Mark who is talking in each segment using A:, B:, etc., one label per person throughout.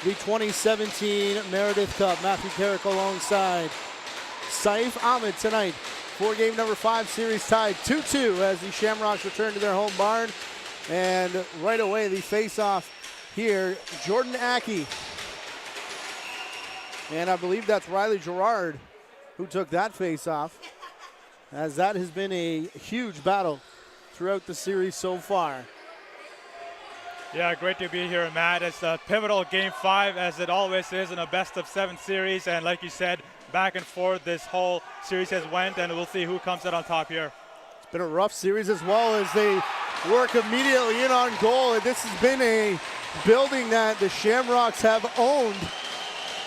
A: the 2017 Meredith Cup. Matthew Carrick alongside Saif Ahmed tonight for game number 5, series tied 2-2 as the Shamrocks return to their home barn. And right away, the face-off here, Jordan Aki. And I believe that's Riley Gerard who took that face-off, as that has been a huge battle throughout the series so far.
B: Yeah, great to be here, Matt. It's a pivotal Game 5, as it always is in a best-of-7 series. And like you said, back and forth this whole series has went, and we'll see who comes out on top here.
A: It's been a rough series as well, as they work immediately in on goal. And this has been a building that the Shamrocks have owned,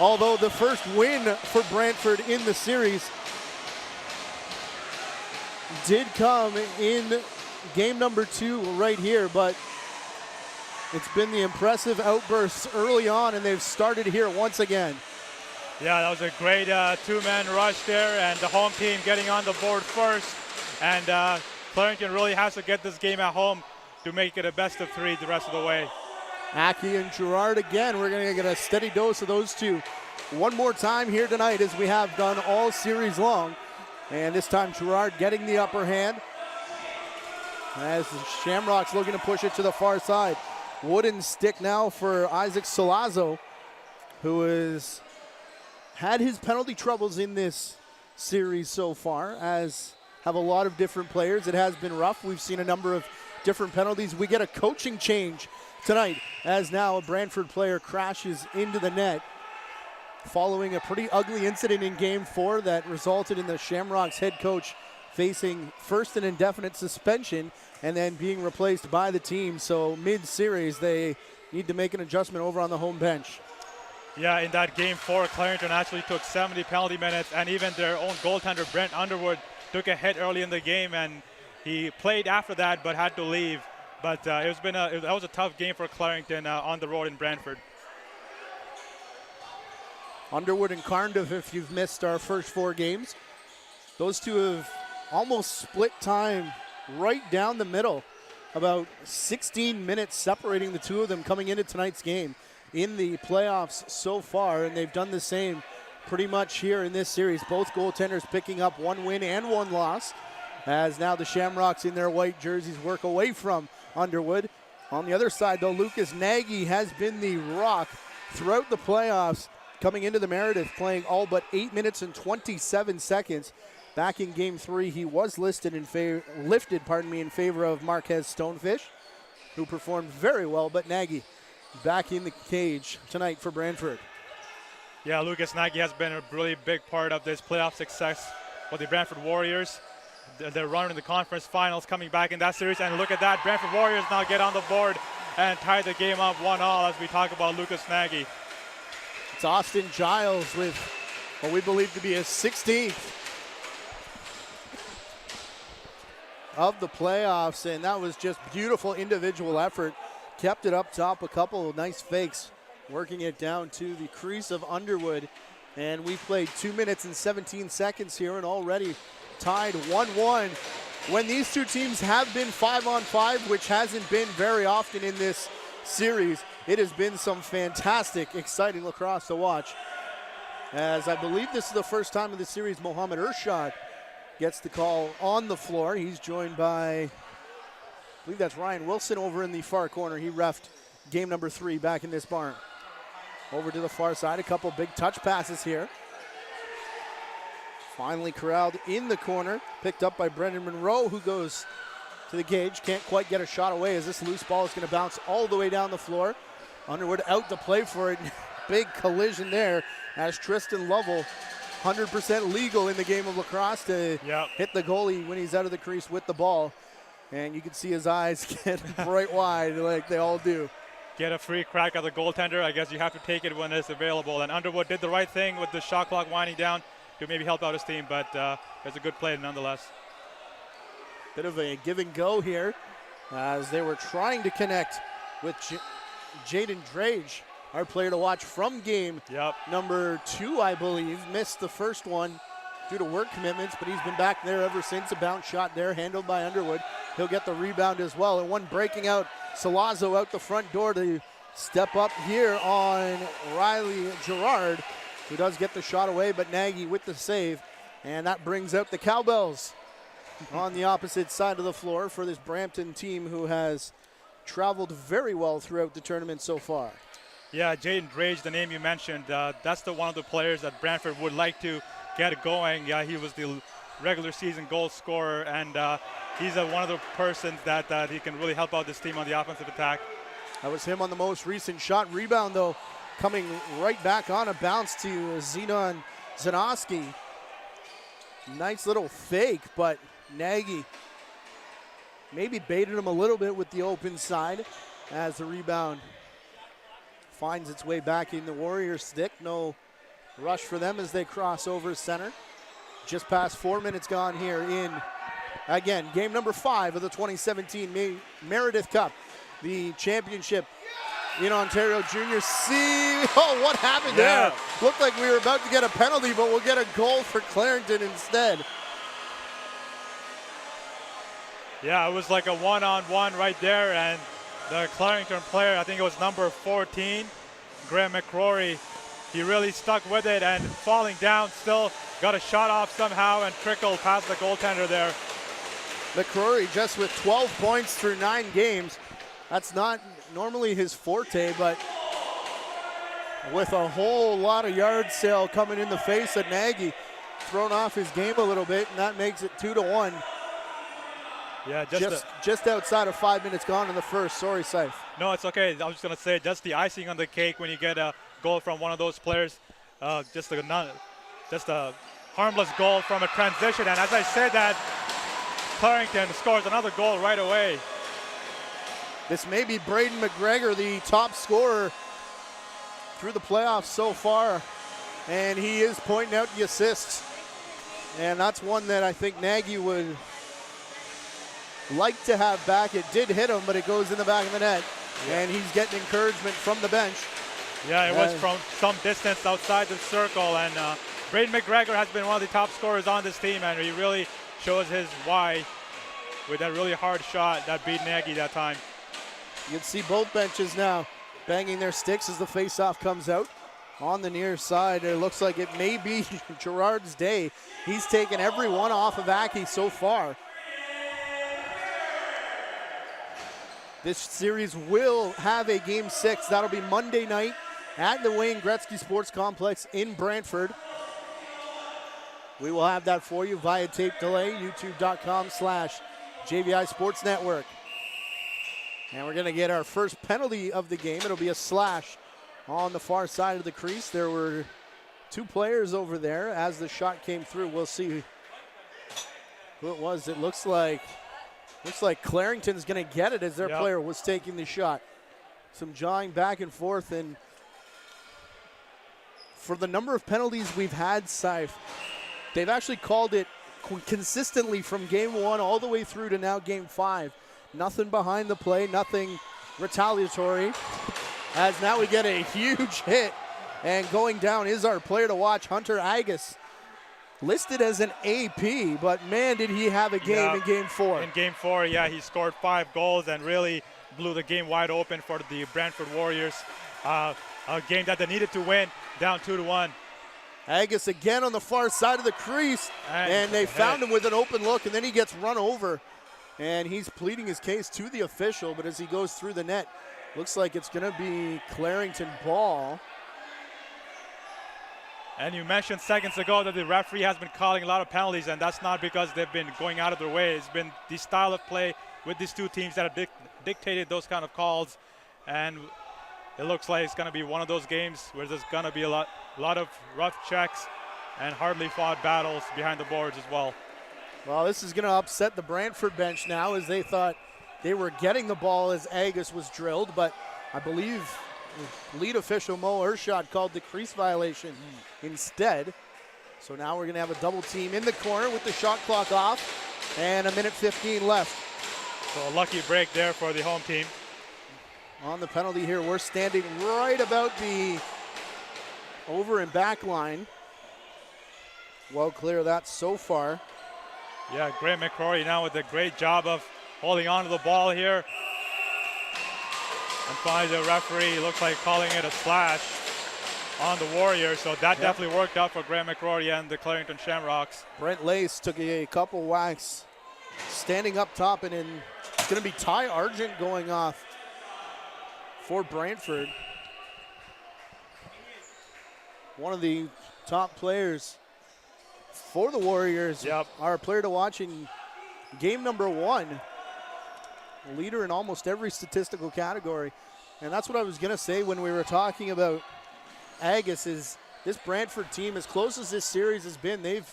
A: although the first win for Brantford in the series did come in game number 2 right here, but it's been the impressive outbursts early on, and they've started here once again.
B: Yeah, that was a great two-man rush there, and the home team getting on the board first. And Clarington really has to get this game at home to make it a best-of-3 the rest of the way.
A: Aki and Gerard again. We're going to get a steady dose of those two one more time here tonight, as we have done all series long. And this time Gerard getting the upper hand, as the Shamrocks looking to push it to the far side. Wooden stick now for Isaac Solazzo, who has had his penalty troubles in this series so far, as have a lot of different players. It has been rough. We've seen a number of different penalties. We get a coaching change tonight, as now a Brantford player crashes into the net following a pretty ugly incident in Game 4 that resulted in the Shamrocks head coach facing first an indefinite suspension and then being replaced by the team. So mid-series, they need to make an adjustment over on the home bench.
B: Yeah, in that Game 4, Clarington actually took 70 penalty minutes, and even their own goaltender, Brent Underwood, took a hit early in the game, and he played after that but had to leave. But that was a tough game for Clarington on the road in Brantford.
A: Underwood and Cardiff, if you've missed our first 4 games, those two have almost split time right down the middle. About 16 minutes separating the two of them coming into tonight's game in the playoffs so far, and they've done the same pretty much here in this series. Both goaltenders picking up 1 win and 1 loss, as now the Shamrocks in their white jerseys work away from Underwood. On the other side, though, Lucas Nagy has been the rock throughout the playoffs, coming into the Meredith, playing all but 8 minutes and 27 seconds. Back in Game 3, he was lifted in favor of Marquez Stonefish, who performed very well. But Nagy back in the cage tonight for Brantford.
B: Yeah, Lucas Nagy has been a really big part of this playoff success for the Brantford Warriors. They're running the conference finals, coming back in that series. And look at that, Brantford Warriors now get on the board and tie the game up 1-1 as we talk about Lucas Nagy.
A: It's Austin Giles with what we believe to be his 16th of the playoffs, and that was just beautiful individual effort. Kept it up top, a couple of nice fakes, working it down to the crease of Underwood. And we played 2 minutes and 17 seconds here and already tied 1-1. When these two teams have been 5-on-5, which hasn't been very often in this series, it has been some fantastic, exciting lacrosse to watch. As I believe this is the first time in the series Mohammed Urshad gets the call on the floor. He's joined by, I believe that's Ryan Wilson over in the far corner. He reffed game number 3 back in this barn. Over to the far side, a couple big touch passes here. Finally corralled in the corner, picked up by Brendan Monroe, who goes to the cage. Can't quite get a shot away, as this loose ball is going to bounce all the way down the floor. Underwood out to play for it. Big collision there, as Tristan Lovell, 100% legal in the game of lacrosse, to hit the goalie when he's out of the crease with the ball. And you can see his eyes get bright wide, like they all do.
B: Get a free crack at the goaltender. I guess you have to take it when it's available. And Underwood did the right thing with the shot clock winding down to maybe help out his team, but it's a good play nonetheless.
A: Bit of a give and go here, as they were trying to connect with Jaden Drage, our player to watch from game number 2, I believe. Missed the first one due to work commitments, but he's been back there ever since. A bounce shot there handled by Underwood. He'll get the rebound as well. And one breaking out, Solazzo out the front door to step up here on Riley Gerard, who does get the shot away, but Nagy with the save. And that brings out the Cowbells on the opposite side of the floor for this Brampton team who has traveled very well throughout the tournament so far.
B: Yeah, Jaden Drage, the name you mentioned, that's one of the players that Brantford would like to get going. Yeah, he was the regular season goal scorer, and he's one of the persons that he can really help out this team on the offensive attack.
A: That was him on the most recent shot. Rebound, though, coming right back on a bounce to Zenon Zanoski. Nice little fake, but Nagy maybe baited him a little bit with the open side as the rebound finds its way back in the Warriors' stick. No rush for them as they cross over center. Just past 4 minutes gone here in, again, game number 5 of the 2017 Meredith Cup, the championship in Ontario Junior C. Oh, what happened there? Looked like we were about to get a penalty, but we'll get a goal for Clarington instead.
B: Yeah, it was like a one-on-one right there, and the Clarington player, I think it was number 14, Graham McCrory, he really stuck with it, and falling down, still got a shot off somehow and trickled past the goaltender there.
A: McCrory just with 12 points through 9 games. That's not normally his forte, but with a whole lot of yard sale coming in the face of Nagy, thrown off his game a little bit, and that makes it 2-1.
B: Yeah,
A: just outside of 5 minutes gone in the first. Sorry, Seif.
B: No, it's okay. I was just going to say, just the icing on the cake when you get a goal from one of those players. Just a harmless goal from a transition. And as I said that, Clarington scores another goal right away.
A: This may be Braden McGregor, the top scorer through the playoffs so far. And he is pointing out the assists. And that's one that I think Nagy would like to have back. It did hit him, but it goes in the back of the net. Yeah. And he's getting encouragement from the bench.
B: Yeah, it was from some distance outside the circle. And Braden McGregor has been one of the top scorers on this team, and he really shows his why with that really hard shot that beat Nagy that time.
A: You can see both benches now banging their sticks as the faceoff comes out on the near side. It looks like it may be Gerard's day. He's taken every one off of Aki so far. This series will have a game 6. That'll be Monday night at the Wayne Gretzky Sports Complex in Brantford. We will have that for you via tape delay, youtube.com/jvisportsnetwork. And we're going to get our first penalty of the game. It'll be a slash on the far side of the crease. There were 2 players over there as the shot came through. We'll see who it was. It looks like Clarington's going to get it as their player was taking the shot. Some jawing back and forth, and for the number of penalties we've had, Seif, they've actually called it consistently from game 1 all the way through to now game 5. Nothing behind the play, nothing retaliatory. As now we get a huge hit, and going down is our player to watch, Hunter Agus. Listed as an AP, but man, did he have a game in game 4.
B: In game 4, yeah, he scored 5 goals and really blew the game wide open for the Brantford Warriors. A game that they needed to win, down 2-1.
A: Agus again on the far side of the crease, and they found him with an open look, and then he gets run over. And he's pleading his case to the official, but as he goes through the net, looks like it's going to be Clarington ball.
B: And you mentioned seconds ago that the referee has been calling a lot of penalties, and that's not because they've been going out of their way. It's been the style of play with these 2 teams that have dictated those kind of calls. And it looks like it's going to be one of those games where there's going to be a lot of rough checks and hardly fought battles behind the boards as well.
A: Well, this is going to upset the Brantford bench now, as they thought they were getting the ball as Agus was drilled, but I believe lead official Mo Ershad called the crease violation instead. So now we're going to have a double team in the corner with the shot clock off and 1:15 left.
B: So a lucky break there for the home team.
A: On the penalty here, we're standing right about the over and back line. Well clear of that so far.
B: Yeah, Graham McCrory now with a great job of holding on to the ball here. And finally, the referee looks like calling it a slash on the Warriors. So that definitely worked out for Graham McCrory and the Clarington Shamrocks.
A: Brent Lace took a couple whacks standing up top, and it's going to be Ty Argent going off for Brantford. One of the top players for the Warriors.
B: Yep.
A: Our player to watch in game number 1. Leader in almost every statistical category. And that's what I was going to say when we were talking about Agus, is this Brantford team, as close as this series has been, they've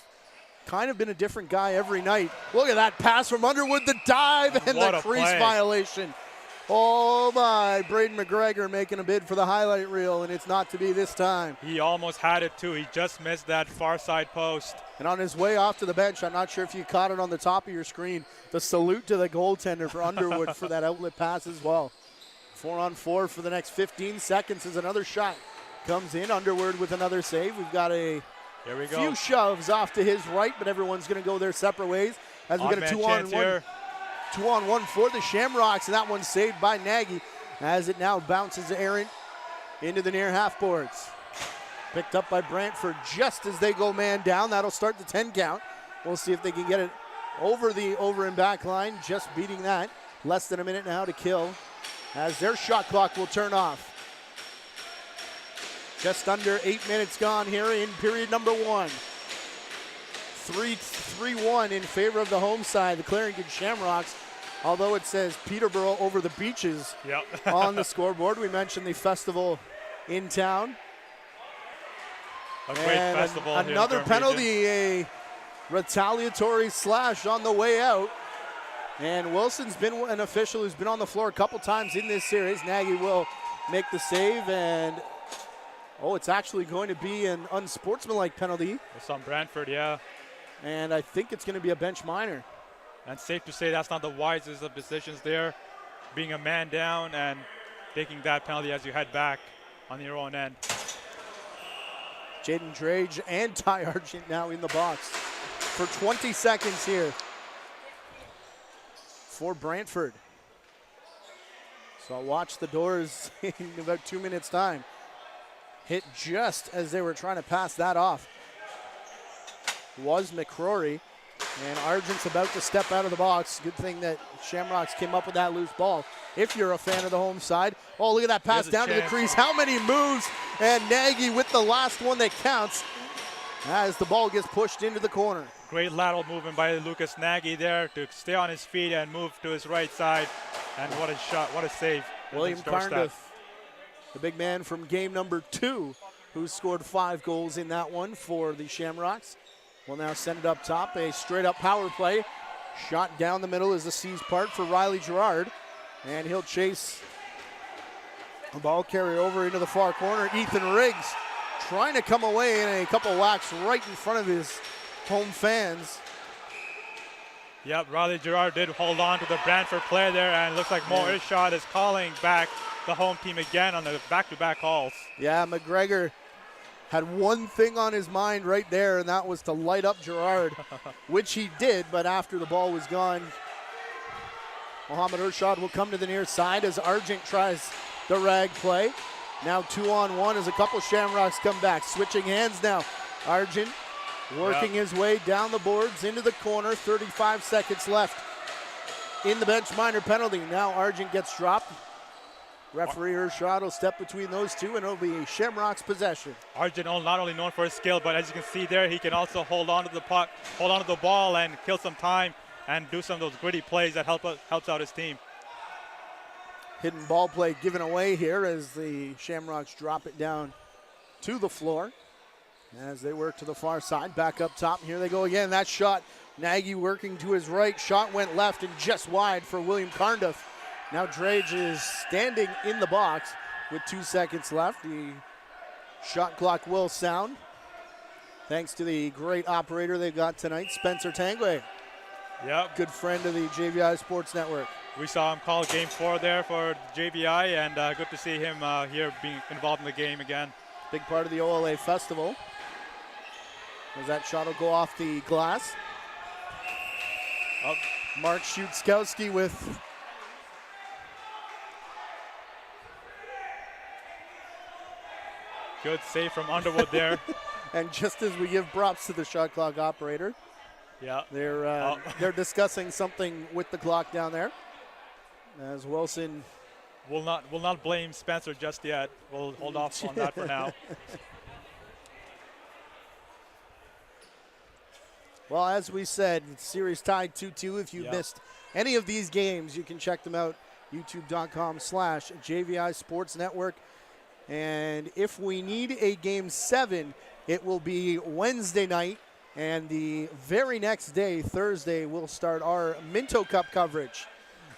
A: kind of been a different guy every night. Look at that pass from Underwood, the dive, and the crease violation. Oh my, Braden McGregor making a bid for the highlight reel, and it's not to be this time.
B: He almost had it too. He just missed that far side post.
A: And on his way off to the bench, I'm not sure if you caught it on the top of your screen, the salute to the goaltender for Underwood for that outlet pass as well. 4-on-4 for the next 15 seconds as another shot comes in. Underwood with another save. We've got a few shoves off to his right, but everyone's going to go their separate ways as we get a 2-on-1. 2-on-1 for the Shamrocks, and that one's saved by Nagy as it now bounces errant into the near half boards. Picked up by Brantford just as they go man down. That'll start the 10 count. We'll see if they can get it over the over and back line, just beating that. Less than a minute now to kill as their shot clock will turn off. Just under 8 minutes gone here in period number 1. 3-1 in favor of the home side, the Clarington Shamrocks, although it says Peterborough over the Beaches on the scoreboard. We mentioned the festival in town.
B: A great festival.
A: Another penalty, a retaliatory slash on the way out. And Wilson's been an official who's been on the floor a couple times in this series. Nagy will make the save, and it's actually going to be an unsportsmanlike penalty.
B: It's on Brantford, yeah.
A: And I think it's going to be a bench minor.
B: And safe to say that's not the wisest of decisions there, being a man down and taking that penalty as you head back on your own end.
A: Jaden Drage and Ty Argent now in the box for 20 seconds here for Brantford. So I'll watch the doors in about 2 minutes' time. Hit just as they were trying to pass that off was McCrory, and Argent's about to step out of the box. Good thing that Shamrocks came up with that loose ball. If you're a fan of the home side. Oh, look at that pass down to the crease. How many moves? And Nagy with the last one that counts as the ball gets pushed into the corner.
B: Great lateral movement by Lucas Nagy there to stay on his feet and move to his right side. And what a shot, what a save.
A: William Cardiff, the big man from game number 2, who scored 5 goals in that one for the Shamrocks, will now send it up top. A straight up power play. Shot down the middle is the C's part for Riley Gerard. And he'll chase the ball carrier over into the far corner. Ethan Riggs trying to come away, and a couple whacks right in front of his home fans.
B: Yep, Riley Gerard did hold on to the Brantford player there, and it looks like Mo Irshad is calling back the home team again on the back-to-back calls.
A: Yeah, McGregor had one thing on his mind right there, and that was to light up Gerard, which he did, but after the ball was gone, Mohamed Irshad will come to the near side as Argent tries the rag play. Now 2-on-1 as a couple Shamrocks come back. Switching hands now. Argent working his way down the boards into the corner. 35 seconds left in the bench minor penalty. Now Argent gets dropped. Referee Irshad will step between those two, and it'll be Shamrock's possession.
B: Argent not only known for his skill, but as you can see there, he can also hold on to the puck, hold on to the ball, and kill some time and do some of those gritty plays that helps out his team.
A: Hidden ball play given away here as the Shamrocks drop it down to the floor. As they work to the far side, back up top, and here they go again. That shot, Nagy working to his right. Shot went left and just wide for William Cardiff. Now Drage is standing in the box with 2 seconds left. The shot clock will sound thanks to the great operator they've got tonight, Spencer Tanguay.
B: Yep.
A: Good friend of the JVI Sports Network.
B: We saw him call game 4 there for JVI, and good to see him here being involved in the game again.
A: Big part of the OLA Festival. As that shot will go off the glass. Mark Schutzkowski with
B: Good save from Underwood there.
A: And just as we give props to the shot clock operator,
B: Yeah.
A: they're discussing something with the clock down there. As Wilson
B: will not blame Spencer just yet. We'll hold off on that for now.
A: Well, as we said, series tied 2-2. If you missed any of these games, you can check them out, youtube.com/jvisportsnetwork. And if we need a game 7, it will be Wednesday night. And the very next day, Thursday, we'll start our Minto Cup coverage.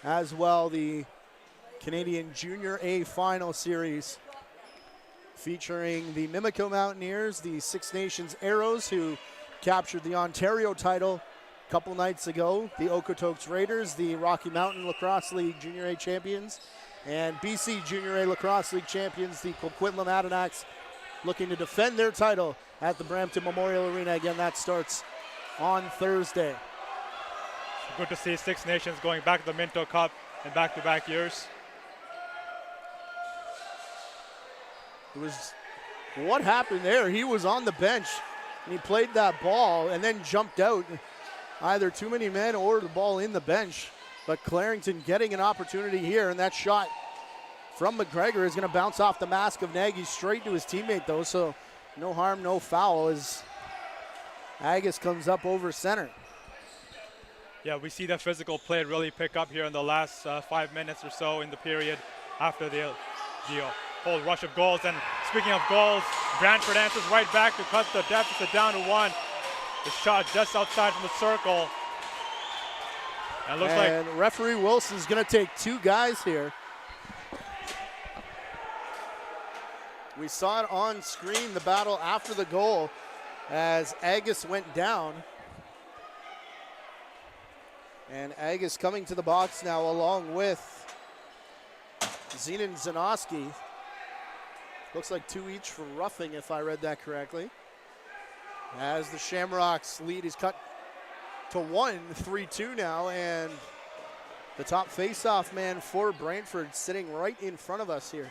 A: As well, the Canadian Junior A Final Series featuring the Mimico Mountaineers, the Six Nations Arrows, who captured the Ontario title a couple nights ago, the Okotoks Raiders, the Rocky Mountain Lacrosse League Junior A champions, and BC Junior A Lacrosse League champions, the Coquitlam Adirondacks, looking to defend their title at the Brampton Memorial Arena. Again, that starts on Thursday.
B: Good to see Six Nations going back to the Minto Cup in back-to-back years.
A: What happened there? He was on the bench and he played that ball and then jumped out. Either too many men or the ball in the bench. But Clarington getting an opportunity here, and that shot from McGregor is going to bounce off the mask of Nagy straight to his teammate, though. So no harm, no foul as Agus comes up over center.
B: Yeah, we see that physical play really pick up here in the last 5 minutes or so in the period after the whole rush of goals. And speaking of goals, Brantford answers right back to cut the deficit down to 1. The shot just outside from the circle. And looks like
A: referee Wilson's going to take 2 guys here. We saw it on screen, the battle after the goal as Agus went down. And Agus coming to the box now along with Zenon Zanoski. Looks like 2 each for roughing, if I read that correctly. As the Shamrocks lead is cut to 1, 3-2 now, and the top face-off man for Brantford sitting right in front of us here.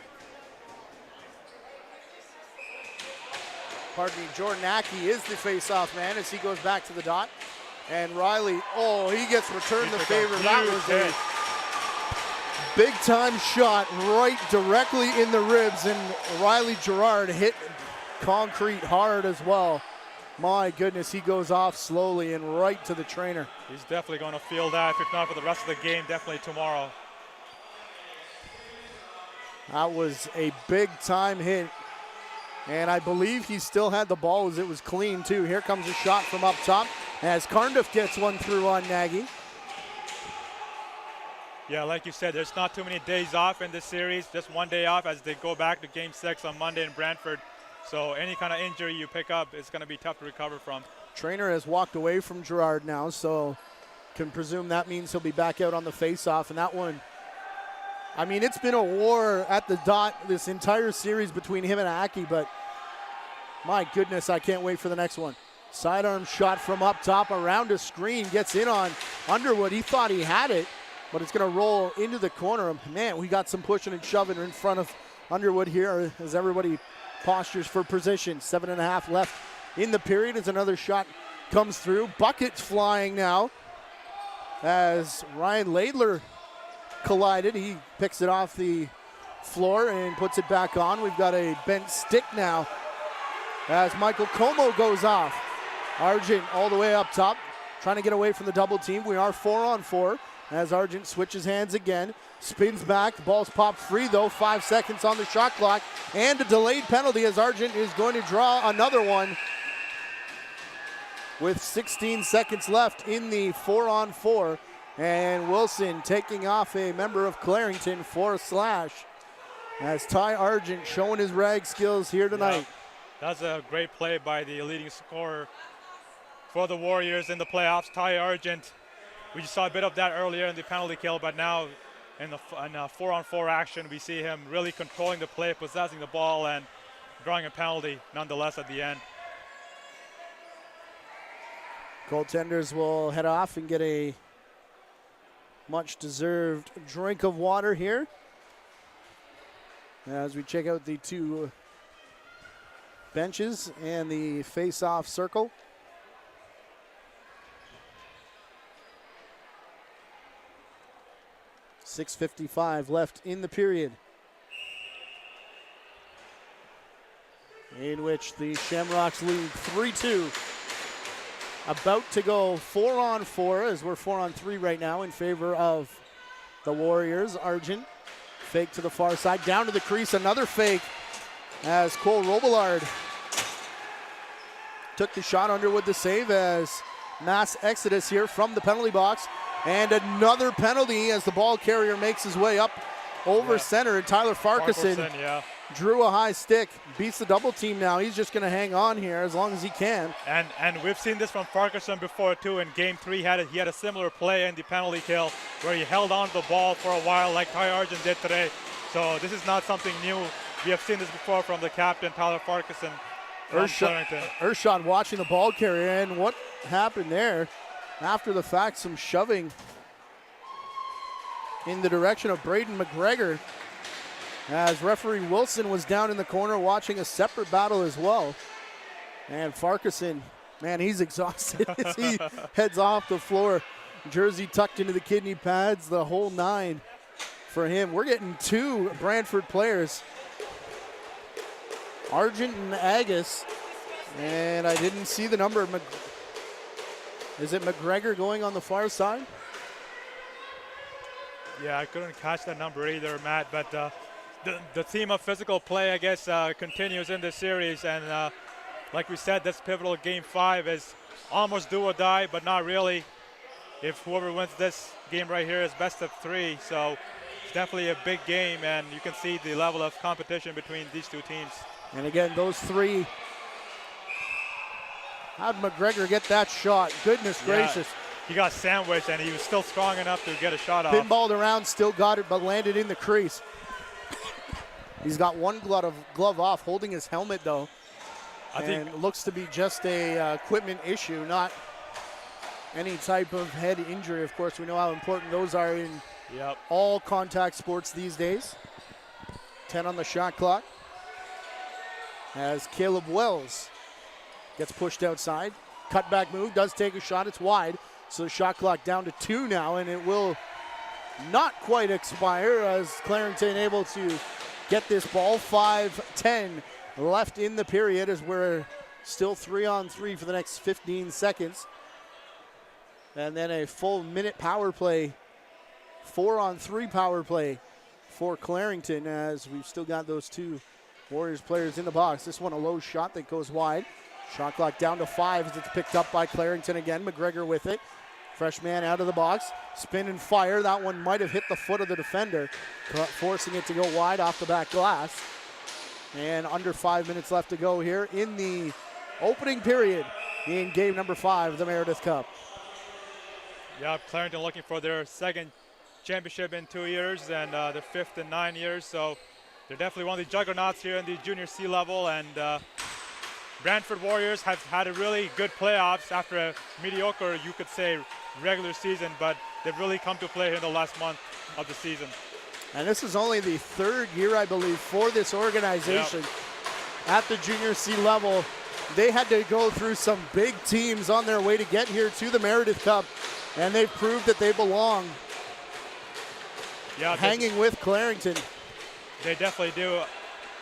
A: Pardon me, Jordan Aki is the face-off man as he goes back to the dot. And Riley, he gets returned the favor. That was a big-time shot right directly in the ribs, and Riley Gerard hit concrete hard as well. My goodness, he goes off slowly and right to the trainer.
B: He's definitely going to feel that, if not for the rest of the game, definitely tomorrow.
A: That was a big-time hit. And I believe he still had the ball as it was clean, too. Here comes a shot from up top as Cardiff gets one through on Nagy.
B: Yeah, like you said, there's not too many days off in this series. Just 1 day off as they go back to Game 6 on Monday in Brantford. So any kind of injury you pick up is going to be tough to recover from.
A: Trainer has walked away from Gerard now, so can presume that means he'll be back out on the face-off. And that one, I mean, it's been a war at the dot this entire series between him and Aki, but my goodness, I can't wait for the next one. Sidearm shot from up top around a screen, gets in on Underwood. He thought he had it, but it's going to roll into the corner. Man, we got some pushing and shoving in front of Underwood here as everybody postures for position. 7.5 left in the period as another shot comes through. Buckets flying now as Ryan Laidler collided. He picks it off the floor and puts it back on. We've got a bent stick now as Michael Como goes off. Argent all the way up top, trying to get away from the double team. We are 4-on-4 as Argent switches hands again. Spins back, the ball's popped free though. 5 seconds on the shot clock and a delayed penalty as Argent is going to draw another one with 16 seconds left in the 4-on-4. And Wilson taking off a member of Clarington for a slash as Ty Argent showing his rag skills here tonight.
B: Yeah, that's a great play by the leading scorer for the Warriors in the playoffs, Ty Argent. We just saw a bit of that earlier in the penalty kill, but now in the 4-on-4 action, we see him really controlling the play, possessing the ball, and drawing a penalty nonetheless at the end.
A: Goaltenders will head off and get a much-deserved drink of water here as we check out the 2 benches and the face-off circle. .6:55 left in the period, in which the Shamrocks lead 3-2. About to go 4-on-4, as we're 4-on-3 right now in favor of the Warriors. Argent, fake to the far side, down to the crease, another fake as Cole Robillard took the shot. Underwood the save as mass exodus here from the penalty box. And another penalty as the ball carrier makes his way up over center. And Tyler Farquharson drew a high stick, beats the double team now. He's just going to hang on here as long as he can.
B: And we've seen this from Farquharson before too. In game 3, he had a similar play in the penalty kill where he held on to the ball for a while like Ty Argent did today. So this is not something new. We have seen this before from the captain, Tyler Farquharson.
A: Ershad watching the ball carrier, and what happened there? After the fact, some shoving in the direction of Braden McGregor, as referee Wilson was down in the corner watching a separate battle as well. And Farquharson, man, he's exhausted as he heads off the floor. Jersey tucked into the kidney pads, the whole 9 for him. We're getting 2 Brantford players, Argent and Agus, and I didn't see the number. Is it McGregor going on the far side?
B: Yeah, I couldn't catch that number either, Matt, but the theme of physical play, I guess, continues in this series. And like we said, this pivotal game 5 is almost do or die, but not really. If whoever wins this game right here is best of 3. So it's definitely a big game, and you can see the level of competition between these 2 teams.
A: And again, those 3. How'd McGregor get that shot? Goodness gracious.
B: He got sandwiched, and he was still strong enough to get a shot off.
A: Pinballed around, still got it, but landed in the crease. He's got one glove off, holding his helmet, though. I think it looks to be just a equipment issue, not any type of head injury. Of course, we know how important those are in all contact sports these days. 10 on the shot clock. As Caleb Wells gets pushed outside. Cutback move, does take a shot, it's wide. So the shot clock down to 2 now, and it will not quite expire as Clarington able to get this ball. 5:10 left in the period as we're still 3-on-3 for the next 15 seconds. And then a full minute power play, 4-on-3 power play for Clarington, as we've still got those 2 Warriors players in the box. This one a low shot that goes wide. Shot clock down to 5 as it's picked up by Clarington again. McGregor with it. Fresh man out of the box. Spin and fire. That one might have hit the foot of the defender, forcing it to go wide off the back glass. And under 5 minutes left to go here in the opening period in game number 5 of the Meredith Cup.
B: Yeah, Clarington looking for their 2nd championship in 2 years and the 5th in 9 years. So they're definitely one of the juggernauts here in the junior C level. And Brantford Warriors have had a really good playoffs after a mediocre, you could say, regular season, but they've really come to play here in the last month of the season.
A: And this is only the 3rd year, I believe, for this organization at the junior C level. They had to go through some big teams on their way to get here to the Meredith Cup, and they've proved that they belong. Yeah, hanging with Clarington.
B: They definitely do.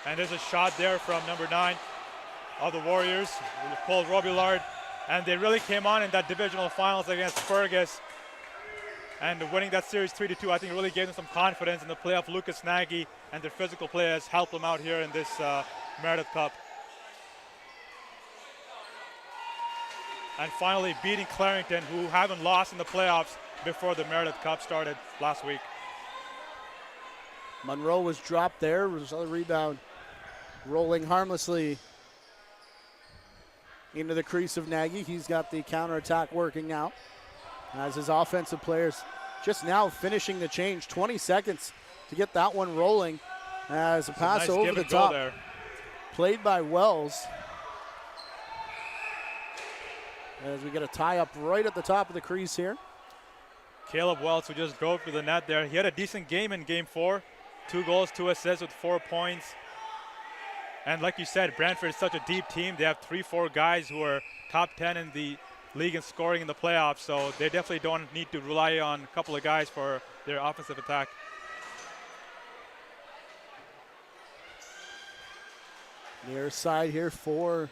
B: And there's a shot there from number 9 of the Warriors, Cole Robillard. And they really came on in that divisional finals against Fergus. And winning that series 3-2, I think really gave them some confidence in the playoff. Lucas Nagy and their physical play has helped them out here in this Meredith Cup. And finally beating Clarington, who haven't lost in the playoffs before the Meredith Cup started last week.
A: Monroe was dropped there. Was another rebound. Rolling harmlessly into the crease of Nagy. He's got the counterattack working now as his offensive players just now finishing the change. 20 seconds to get that one rolling as a pass over the top. There. Played by Wells. As we get a tie up right at the top of the crease here.
B: Caleb Wells, who just drove to the net there. He had a decent game in game 4. 2 goals, 2 assists with 4 points. And like you said, Brantford is such a deep team. They have 3-4 guys who are top 10 in the league in scoring in the playoffs, so they definitely don't need to rely on a couple of guys for their offensive attack.
A: Near side here for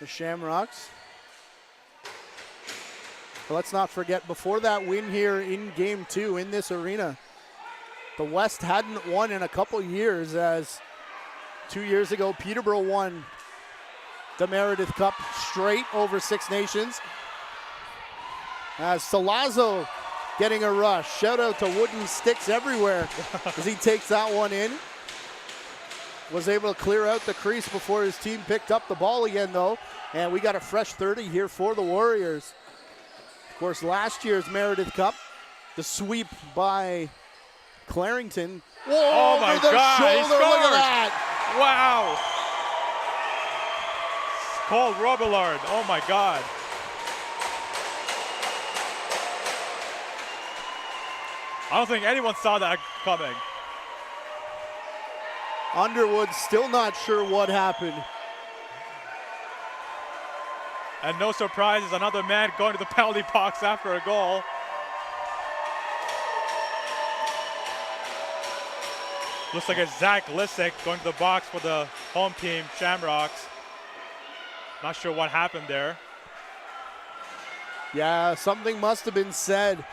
A: the Shamrocks. But let's not forget, before that win here in Game 2 in this arena, the West hadn't won in a couple years, as 2 years ago Peterborough won the Meredith Cup straight over Six Nations. As Salazzo getting a rush. Shout out to Wooden Sticks everywhere as he takes that one in. Was able to clear out the crease before his team picked up the ball again, though. And we got a fresh 30 here for the Warriors. Of course, last year's Meredith Cup, the sweep by Clarington. Whoa,
B: oh my God,
A: shoulder.
B: he scores.
A: Look at that.
B: Wow. Cole Robillard, oh my God. I don't think anyone saw that coming.
A: Underwood still not sure what happened.
B: And no surprises, another man going to the penalty box after a goal. Looks like it's Zach Lissick going to the box for the home team, Shamrocks. Not sure what happened there.
A: Yeah, something must have been said.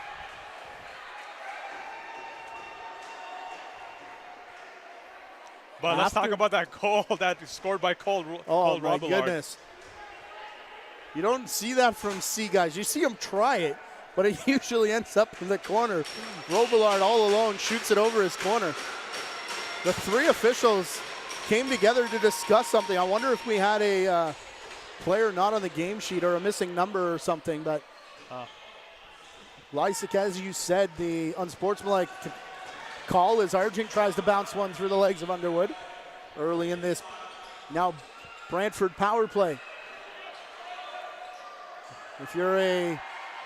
B: But let's talk about that goal that scored by Cole
A: Oh, my
B: Robillard.
A: goodness. You don't see that from C guys. You see him try it, but it usually ends up in the corner. Robillard all alone shoots it over his corner. The three officials came together to discuss something. I wonder if we had a player not on the game sheet or a missing number or something, but Lysick, as you said, the unsportsmanlike call as Argent tries to bounce one through the legs of Underwood early in this now Brantford power play. If you're a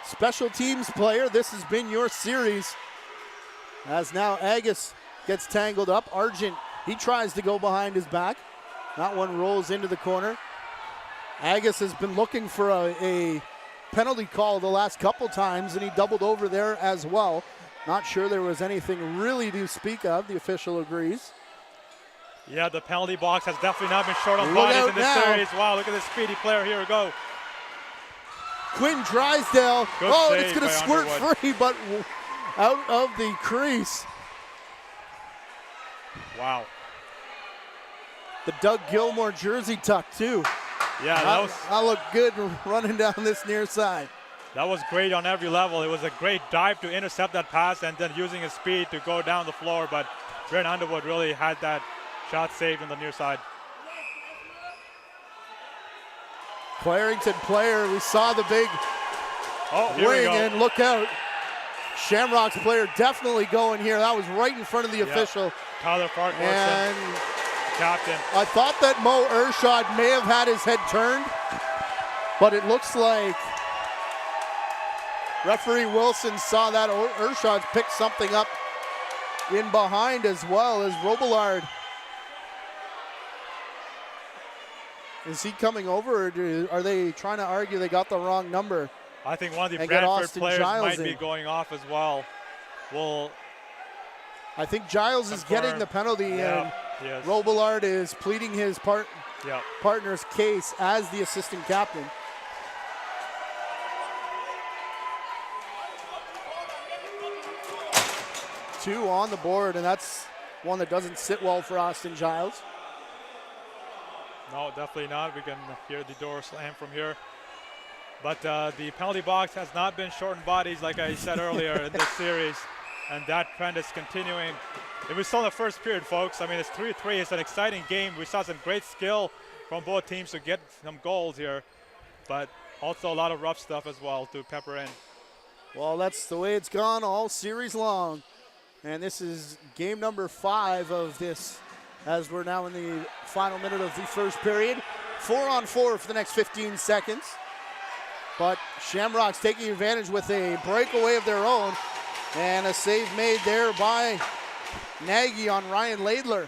A: special teams player, this has been your series. As now Agus gets tangled up. Argent, he tries to go behind his back. That one rolls into the corner. Agus has been looking for a penalty call the last couple times, and he doubled over there as well. Not sure there was anything really to speak of. The official agrees.
B: Yeah, the penalty box has definitely not been short on bodies in this series. Wow, look at this speedy player. Here we go.
A: Quinn Drysdale.
B: Good
A: oh,
B: save
A: it's going to
B: by
A: squirt
B: Underwood.
A: free, but out of the crease.
B: Wow.
A: The Doug Gilmore jersey tuck, too.
B: Yeah,
A: that looked good running down this near side.
B: That was great on every level. It was a great dive to intercept that pass and then using his speed to go down the floor. But Brent Underwood really had that shot saved on the near side.
A: Clarington player, we saw the big wing, and look out. Shamrock's player definitely going here. That was right in front of the official.
B: Tyler
A: And
B: captain.
A: I thought that Mo Ershad may have had his head turned, but it looks like referee Wilson saw that. Ershad picked something up in behind as well as Robillard. Is he coming over, or are they trying to argue they got the wrong number?
B: I think one of the Brantford players
A: Giles
B: might be going off as well.
A: I think Giles is getting the penalty, and Robillard is pleading his partner's case as the assistant captain. Two on the board, and that's one that doesn't sit well for Austin Giles.
B: No, definitely not. We can hear the door slam from here. But the penalty box has not been short on bodies, like I said earlier in this series, and that trend is continuing. It was still in the first period, folks. I mean, it's 3-3. It's an exciting game. We saw some great skill from both teams to get some goals here, but also a lot of rough stuff as well to pepper in.
A: Well, that's the way it's gone all series long. And this is game number 5 of this, as we're now in the final minute of the first period. 4-on-4 for the next 15 seconds. But Shamrock's taking advantage with a breakaway of their own, and a save made there by Nagy on Ryan Laidler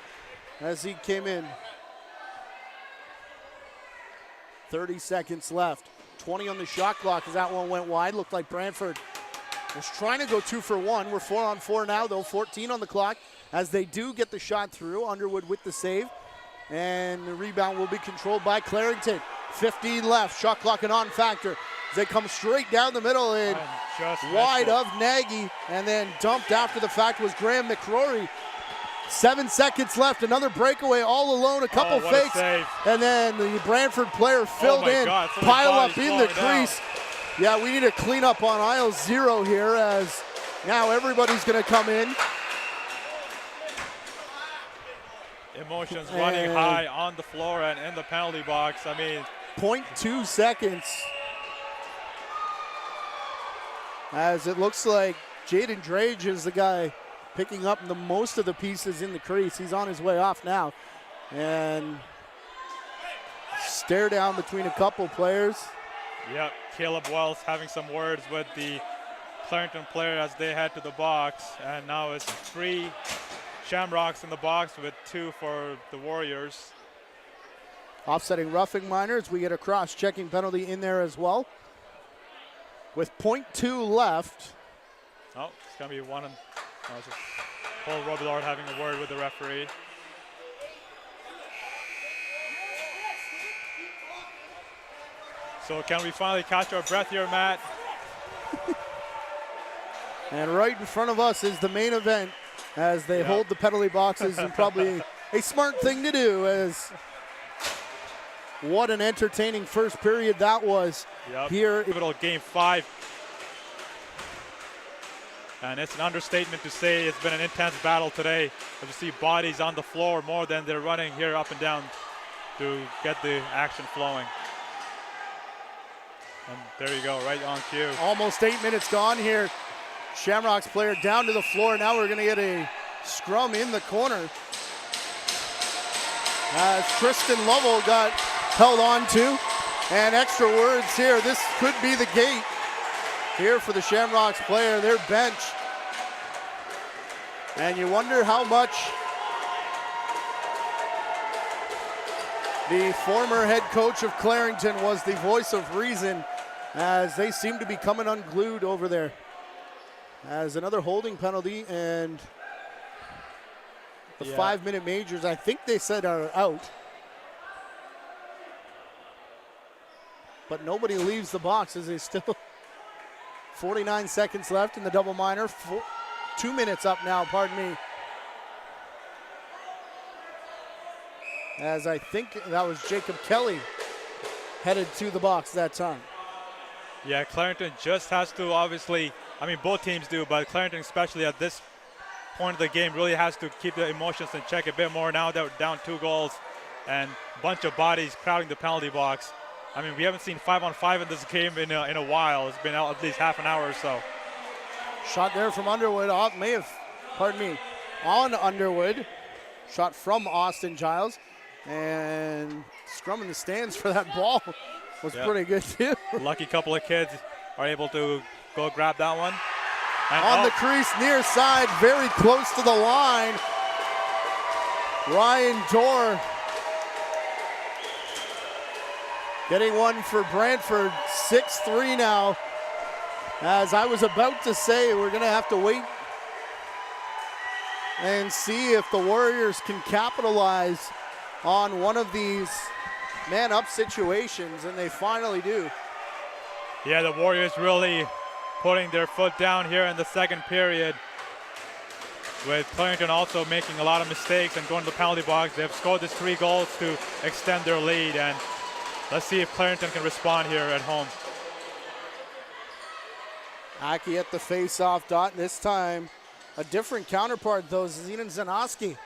A: as he came in. 30 seconds left. 20 on the shot clock as that one went wide. Looked like Brantford was trying to go 2 for 1. We're 4 on 4 now, though. 14 on the clock as they do get the shot through. Underwood with the save. And the rebound will be controlled by Clarington. 15 left. Shot clock and on factor. As they come straight down the middle and wide of Nagy. And then dumped after the fact was Graham McCrory. 7 seconds left. Another breakaway all alone. A couple fakes. And then the Brantford player filled in. Pile up in the crease. Yeah, we need to clean up on aisle 0 here as now everybody's going to come in.
B: Emotions running high on the floor and in the penalty box. I mean,
A: 0.2 seconds. As it looks like Jaden Drage is the guy picking up the most of the pieces in the crease. He's on his way off now. And stare down between a couple players.
B: Yep, Caleb Wells having some words with the Clarington player as they head to the box. And now it's 3 Shamrocks in the box with 2 for the Warriors.
A: Offsetting roughing minors. We get a cross-checking penalty in there as well. With 0.2 left.
B: Oh, it's going to be one. Just Paul Robillard having a word with the referee. So can we finally catch our breath here, Matt?
A: And right in front of us is the main event as they hold the penalty boxes, and probably a smart thing to do, as what an entertaining first period that was here.
B: Pivotal game 5. And it's an understatement to say it's been an intense battle today. As you see bodies on the floor more than they're running here up and down to get the action flowing. And there you go, right on cue.
A: Almost 8 minutes gone here. Shamrocks player down to the floor. Now we're going to get a scrum in the corner. As Tristan Lovell got held on to. And extra words here. This could be the gate here for the Shamrocks player, their bench. And you wonder how much the former head coach of Clarington was the voice of reason, as they seem to be coming unglued over there. As another holding penalty, and the 5-minute majors, I think they said, are out. But nobody leaves the box as they still 49 seconds left in the double minor. 2 minutes up now, pardon me. As I think that was Jacob Kelly headed to the box that time.
B: Yeah, Clarington just has to obviously, I mean both teams do, but Clarington especially at this point of the game really has to keep the emotions in check a bit more now that we're down 2 goals and a bunch of bodies crowding the penalty box. I mean, we haven't seen 5-on-5 in this game in a while. It's been out at least half an hour or so.
A: Shot there from Underwood, on Underwood. Shot from Austin Giles. And scrum in the stands for that ball was pretty good too.
B: Lucky couple of kids are able to go grab that one. And
A: on the crease, near side, very close to the line. Ryan Dorr getting one for Brantford. 6-3 now. As I was about to say, we're going to have to wait and see if the Warriors can capitalize on one of these man-up situations, and they finally do.
B: Yeah, the Warriors really putting their foot down here in the second period, with Clarington also making a lot of mistakes and going to the penalty box. They've scored these 3 goals to extend their lead, and let's see if Clarington can respond here at home.
A: Aki at the face-off dot. This time, a different counterpart, though. Zenon Zanoski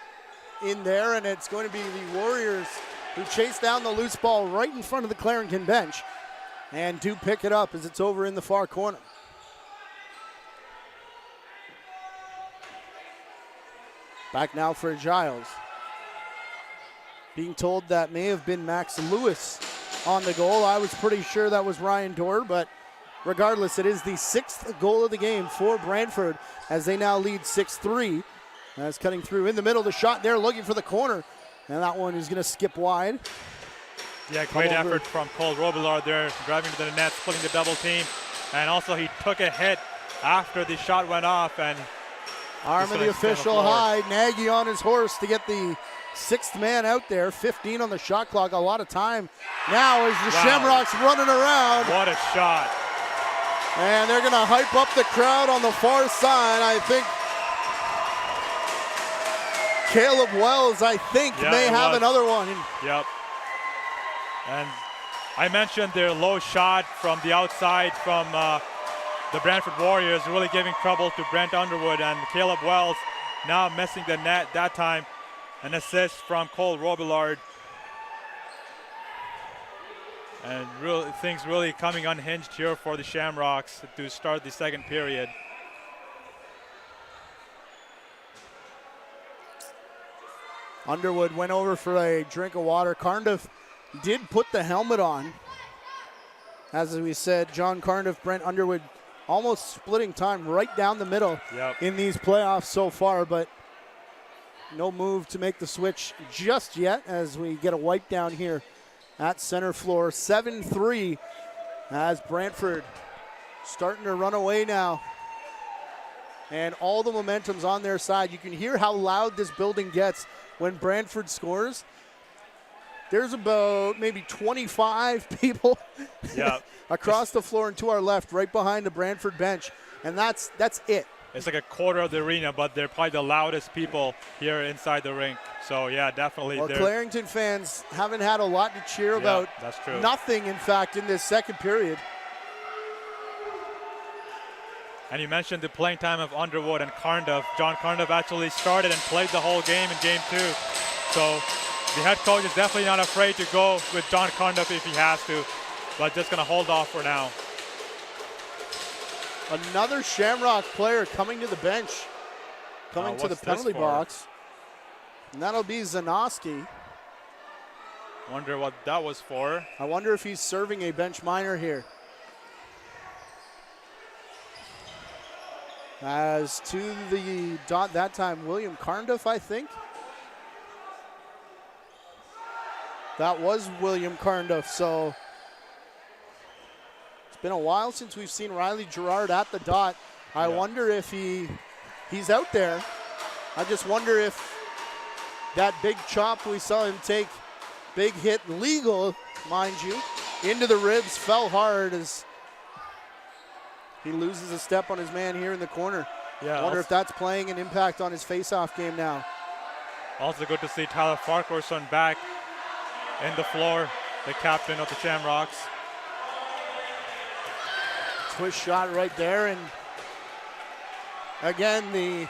A: in there, and it's going to be the Warriors who chase down the loose ball right in front of the Clarington bench and do pick it up as it's over in the far corner. Back now for Giles. Being told that may have been Max Lewis on the goal. I was pretty sure that was Ryan Dorr, but regardless, it is the 6th goal of the game for Brantford as they now lead 6-3. That's cutting through in the middle. The shot there looking for the corner. And that one is going to skip wide.
B: Yeah, great effort from Cole Robillard there, driving to the net, splitting the double team. And also he took a hit after the shot went off. And
A: arm of the official high. Nagy on his horse to get the sixth man out there. 15 on the shot clock. A lot of time now as the Shamrocks running around.
B: What a shot.
A: And they're going to hype up the crowd on the far side. I think Caleb Wells, may have another one.
B: Yep. And I mentioned their low shot from the outside from the Brantford Warriors, really giving trouble to Brent Underwood, and Caleb Wells now missing the net that time. An assist from Cole Robillard. And things really coming unhinged here for the Shamrocks to start the second period.
A: Underwood went over for a drink of water. Cardiff did put the helmet on. As we said, John Cardiff, Brent Underwood, almost splitting time right down the middle in these playoffs so far, but no move to make the switch just yet as we get a wipe down here at center floor. 7-3 as Brantford starting to run away now. And all the momentum's on their side. You can hear how loud this building gets when Brantford scores. There's about maybe 25 people across the floor and to our left, right behind the Brantford bench. And that's it.
B: It's like a quarter of the arena, but they're probably the loudest people here inside the rink. So, yeah, definitely.
A: Well, Clarington fans haven't had a lot to cheer about.
B: That's true.
A: Nothing, in fact, in this second period.
B: And you mentioned the playing time of Underwood and Cardiff. John Cardiff actually started and played the whole game in game 2. So the head coach is definitely not afraid to go with John Cardiff if he has to, but just going to hold off for now.
A: Another Shamrock player coming to the bench, coming to the penalty box. And that'll be Zanoski.
B: Wonder what that was for.
A: I wonder if he's serving a bench minor here. As to the dot that time, William Cardiff, I think. That was William Cardiff, so it's been a while since we've seen Riley Gerard at the dot. I wonder if he's out there. I just wonder if that big chop we saw him take, big hit, legal, mind you, into the ribs, fell hard as he loses a step on his man here in the corner. I wonder if that's playing an impact on his face-off game now.
B: Also good to see Tyler Farquharson back in the floor, the captain of the Shamrocks.
A: Twist shot right there, and again, the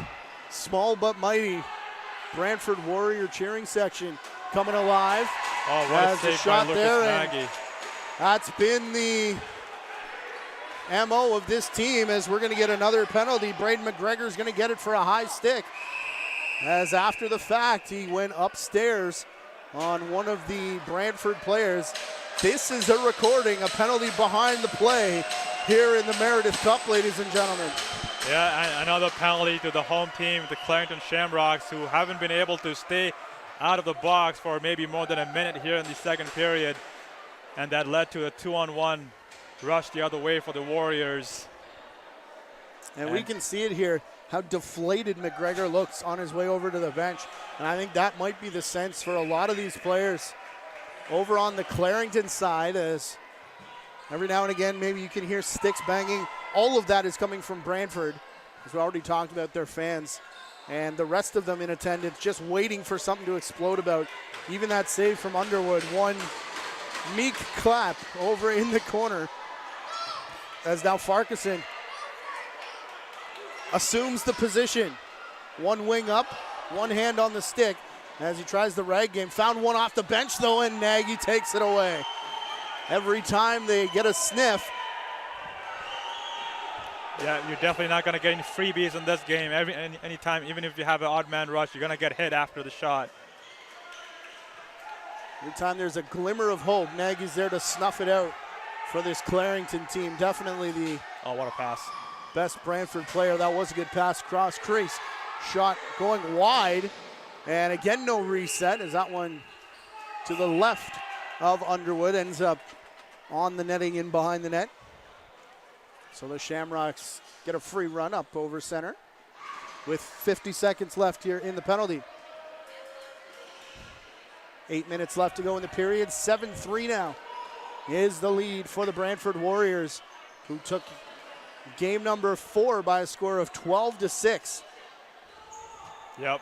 A: small but mighty Brantford Warrior cheering section coming alive.
B: Oh, what a save by Lucas Nagy.
A: That's been the MO of this team, as we're going to get another penalty. Braden McGregor's going to get it for a high stick, as after the fact he went upstairs on one of the Brantford players. This is a recording, a penalty behind the play here in the Meredith Cup, ladies and gentlemen.
B: Yeah, another penalty to the home team, the Clarington Shamrocks, who haven't been able to stay out of the box for maybe more than a minute here in the second period. And that led to a 2-on-1 rush the other way for the Warriors.
A: And we can see it here, how deflated McGregor looks on his way over to the bench. And I think that might be the sense for a lot of these players over on the Clarington side, as every now and again maybe you can hear sticks banging. All of that is coming from Brantford, as we already talked about their fans. And the rest of them in attendance just waiting for something to explode about. Even that save from Underwood, one meek clap over in the corner, as now Farquharson assumes the position. One wing up, one hand on the stick as he tries the rag game. Found one off the bench though, and Nagy takes it away. Every time they get a sniff.
B: Yeah, you're definitely not going to get any freebies in this game. Anytime, even if you have an odd man rush, you're going to get hit after the shot.
A: Every time there's a glimmer of hope, Nagy's there to snuff it out for this Clarington team. Definitely the
B: what a pass.
A: Best Brantford player. That was a good pass, cross crease. Shot going wide, and again no reset, as that one to the left of Underwood ends up on the netting in behind the net. So the Shamrocks get a free run up over center with 50 seconds left here in the penalty. 8 minutes left to go in the period. 7-3 now is the lead for the Brantford Warriors, who took game number 4 by a score of 12-6.
B: Yep.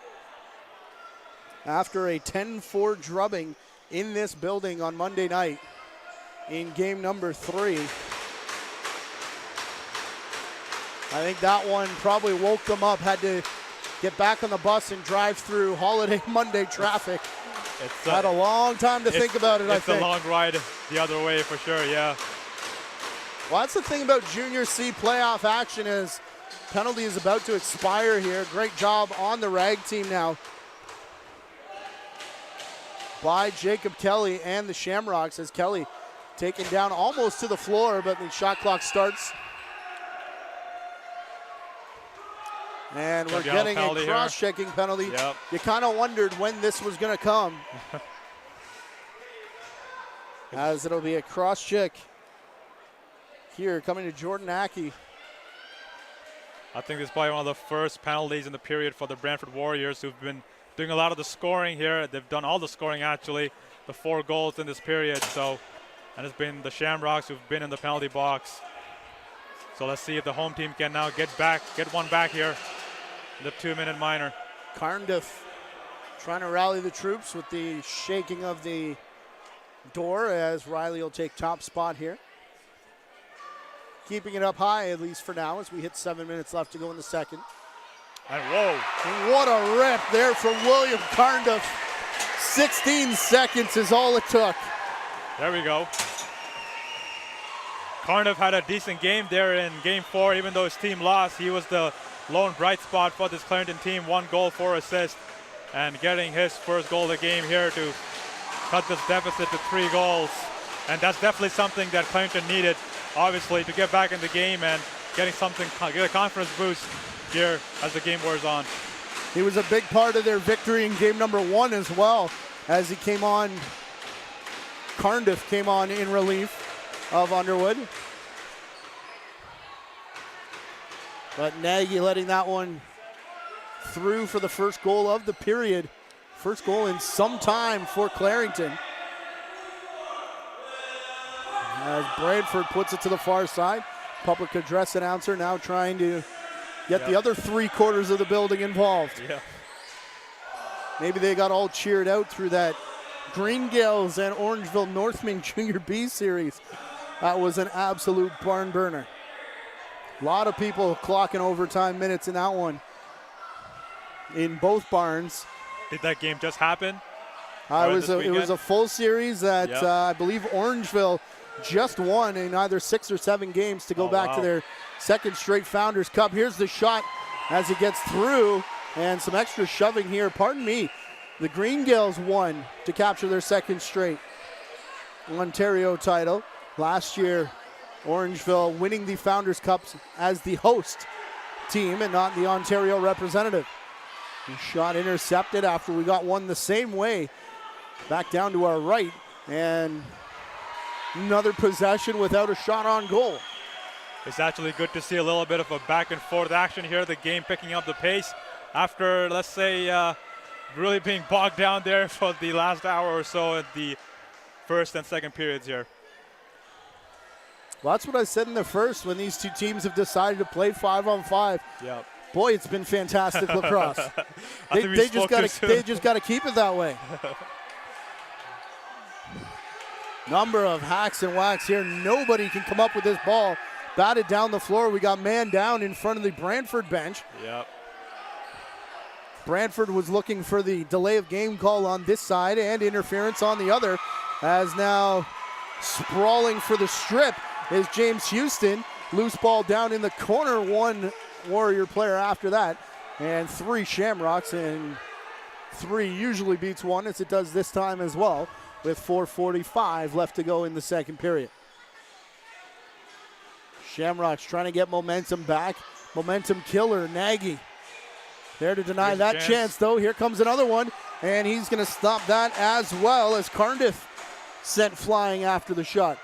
A: After a 10-4 drubbing in this building on Monday night in game number 3. I think that one probably woke them up, had to get back on the bus and drive through holiday Monday traffic. Had a long time to think about it, I think.
B: It's a long ride the other way for sure, yeah.
A: Well, that's the thing about Junior C playoff action is penalty is about to expire here. Great job on the rag team now by Jacob Kelly and the Shamrocks, as Kelly taken down almost to the floor, but the shot clock starts. And we're getting a cross-checking penalty.
B: Yep.
A: You kind of wondered when this was going to come. As it'll be a cross-check here coming to Jordan Ackey.
B: I think this is probably one of the first penalties in the period for the Brantford Warriors, who've been doing a lot of the scoring here. They've done all the scoring, actually, the 4 goals in this period. So, and it's been the Shamrocks who've been in the penalty box. So let's see if the home team can now get one back here. The 2-minute minor.
A: Cardiff trying to rally the troops with the shaking of the door, as Riley will take top spot here. Keeping it up high, at least for now, as we hit 7 minutes left to go in the second.
B: And whoa.
A: What a rip there from William Cardiff. 16 seconds is all it took.
B: There we go. Cardiff had a decent game there in game 4, even though his team lost. He was the lone bright spot for this Clarendon team. 1 goal, 4 assists, and getting his first goal of the game here to cut this deficit to 3 goals. And that's definitely something that Clarendon needed, obviously, to get back in the game and get a confidence boost here as the game wears on.
A: He was a big part of their victory in game number 1 as well, as he came on. Cardiff came on in relief of Underwood. But Nagy letting that one through for the first goal of the period. First goal in some time for Clarington. As Brantford puts it to the far side. Public address announcer now trying to get the other 3/4 of the building involved.
B: Yeah.
A: Maybe they got all cheered out through that Green Gales and Orangeville Northmen Junior B series. That was an absolute barn burner. A lot of people clocking overtime minutes in that one in both barns.
B: Did that game just happen?
A: It was a full series that I believe Orangeville just won in either 6 or 7 games to go back to their second straight Founders Cup. Here's the shot as it gets through, and some extra shoving here. Pardon me. The Green Gales won to capture their second straight Ontario title. Last year, Orangeville winning the Founders Cups as the host team and not the Ontario representative. The shot intercepted after we got one the same way. Back down to our right, and another possession without a shot on goal.
B: It's actually good to see a little bit of a back and forth action here. The game picking up the pace after, let's say, really being bogged down there for the last hour or so at the first and second periods here.
A: Well, that's what I said in the first when these two teams have decided to play 5-on-5.
B: Yep.
A: Boy, it's been fantastic lacrosse. They just got to keep it that way. Number of hacks and whacks here. Nobody can come up with this ball. Batted down the floor. We got man down in front of the Brantford bench.
B: Yep.
A: Brantford was looking for the delay of game call on this side and interference on the other, as now sprawling for the strip is James Houston. Loose ball down in the corner. 1 Warrior player after that, and 3 Shamrocks, and 3 usually beats 1, as it does this time as well, with 4:45 left to go in the second period. Shamrocks trying to get momentum back. Momentum killer, Nagy. There to deny that chance, though. Here comes another one, and he's going to stop that as well, as Cardiff sent flying after the shot.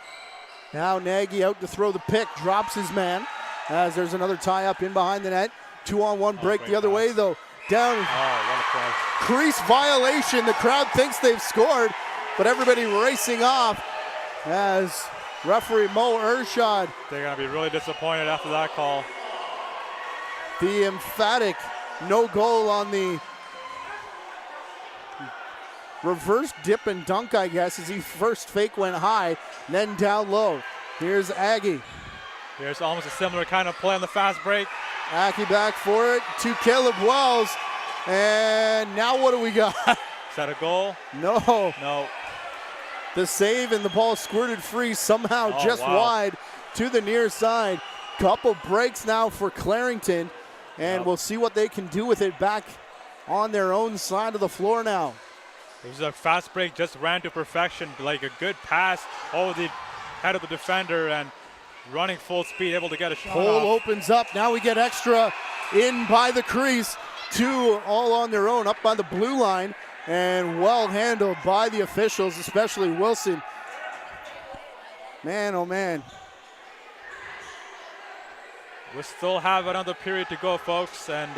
A: Now Nagy out to throw the pick, drops his man as there's another tie up in behind the net. 2-on-1 break the other way though. Down.
B: Oh, what a play.
A: Crease violation. The crowd thinks they've scored, but everybody racing off as referee Mo Ershad.
B: They're going to be really disappointed after that call.
A: The emphatic no goal on the reverse dip and dunk, I guess, as he first fake went high, then down low. Here's Aggie.
B: Here's almost a similar kind of play on the fast break.
A: Aggie back for it to Caleb Wells. And now what do we got?
B: Is that a goal?
A: No.
B: No.
A: The save and the ball squirted free somehow just wide to the near side. Couple breaks now for Clarington, and we'll see what they can do with it back on their own side of the floor now.
B: It was a fast break, just ran to perfection, like a good pass over the head of the defender and running full speed, able to get a shot
A: Hole
B: off.
A: opens up. Now we get extra in by the crease. Two all on their own up by the blue line, and well handled by the officials, especially Wilson. Man, oh man.
B: We still have another period to go, folks, and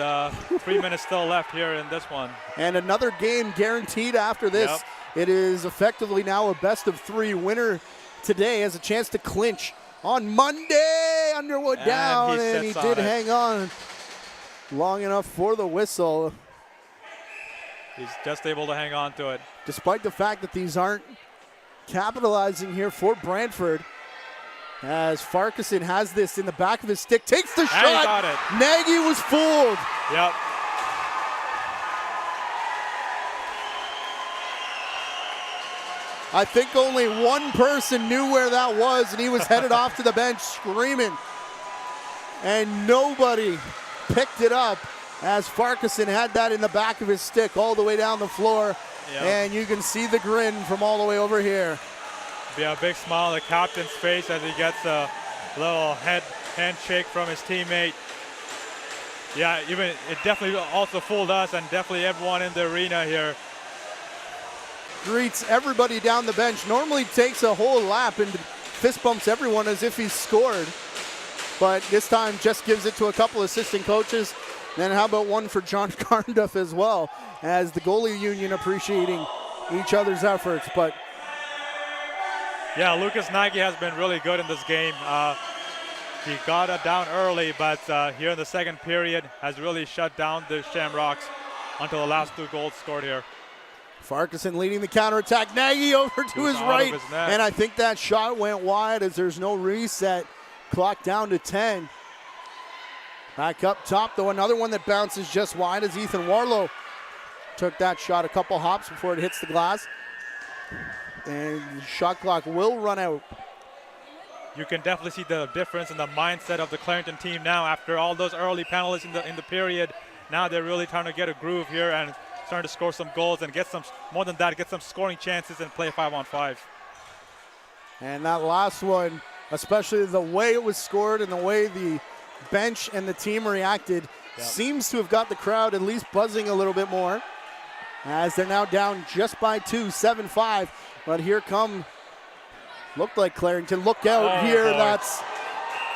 B: 3 minutes still left here in this one.
A: And another game guaranteed after this.
B: Yep.
A: It is effectively now a best-of-3 winner today, has a chance to clinch on Monday. Underwood
B: And
A: down,
B: he
A: and he
B: sits
A: did
B: on it.
A: hang on long enough for the whistle.
B: He's just able to hang on to it.
A: Despite the fact that these aren't capitalizing here for Brantford, as Farquharson has this in the back of his stick, takes the shot.
B: And he got it.
A: Nagy was fooled.
B: Yep.
A: I think only one person knew where that was, and he was headed off to the bench screaming. And nobody picked it up as Farquharson had that in the back of his stick all the way down the floor.
B: Yep.
A: And you can see the grin from all the way over here.
B: Be a big smile on the captain's face as he gets a little handshake from his teammate. Yeah, even it definitely also fooled us and definitely everyone in the arena here.
A: Greets everybody down the bench. Normally takes a whole lap and fist bumps everyone as if he's scored. But this time just gives it to a couple assistant coaches. Then how about one for John Carnduff as well, as the goalie union appreciating each other's efforts. But
B: yeah, Lucas Nagy has been really good in this game. He got it down early, but here in the second period has really shut down the Shamrocks until the last 2 goals scored here.
A: Farquharson leading the counterattack. Nagy over to his right. And I think that shot went wide as there's no reset. Clock down to 10. Back up top, though, another one that bounces just wide as Ethan Warlow took that shot a couple hops before it hits the glass. And the shot clock will run out.
B: You can definitely see the difference in the mindset of the Clarington team now after all those early penalties in the period. Now they're really trying to get a groove here and starting to score some goals and get some, more than that, get some scoring chances and play 5-on-5.
A: And that last one, especially the way it was scored and the way the bench and the team reacted, seems to have got the crowd at least buzzing a little bit more, as they're now down just by 2, 7-5. But here come, looked like Clarington. Look out here.
B: Boy.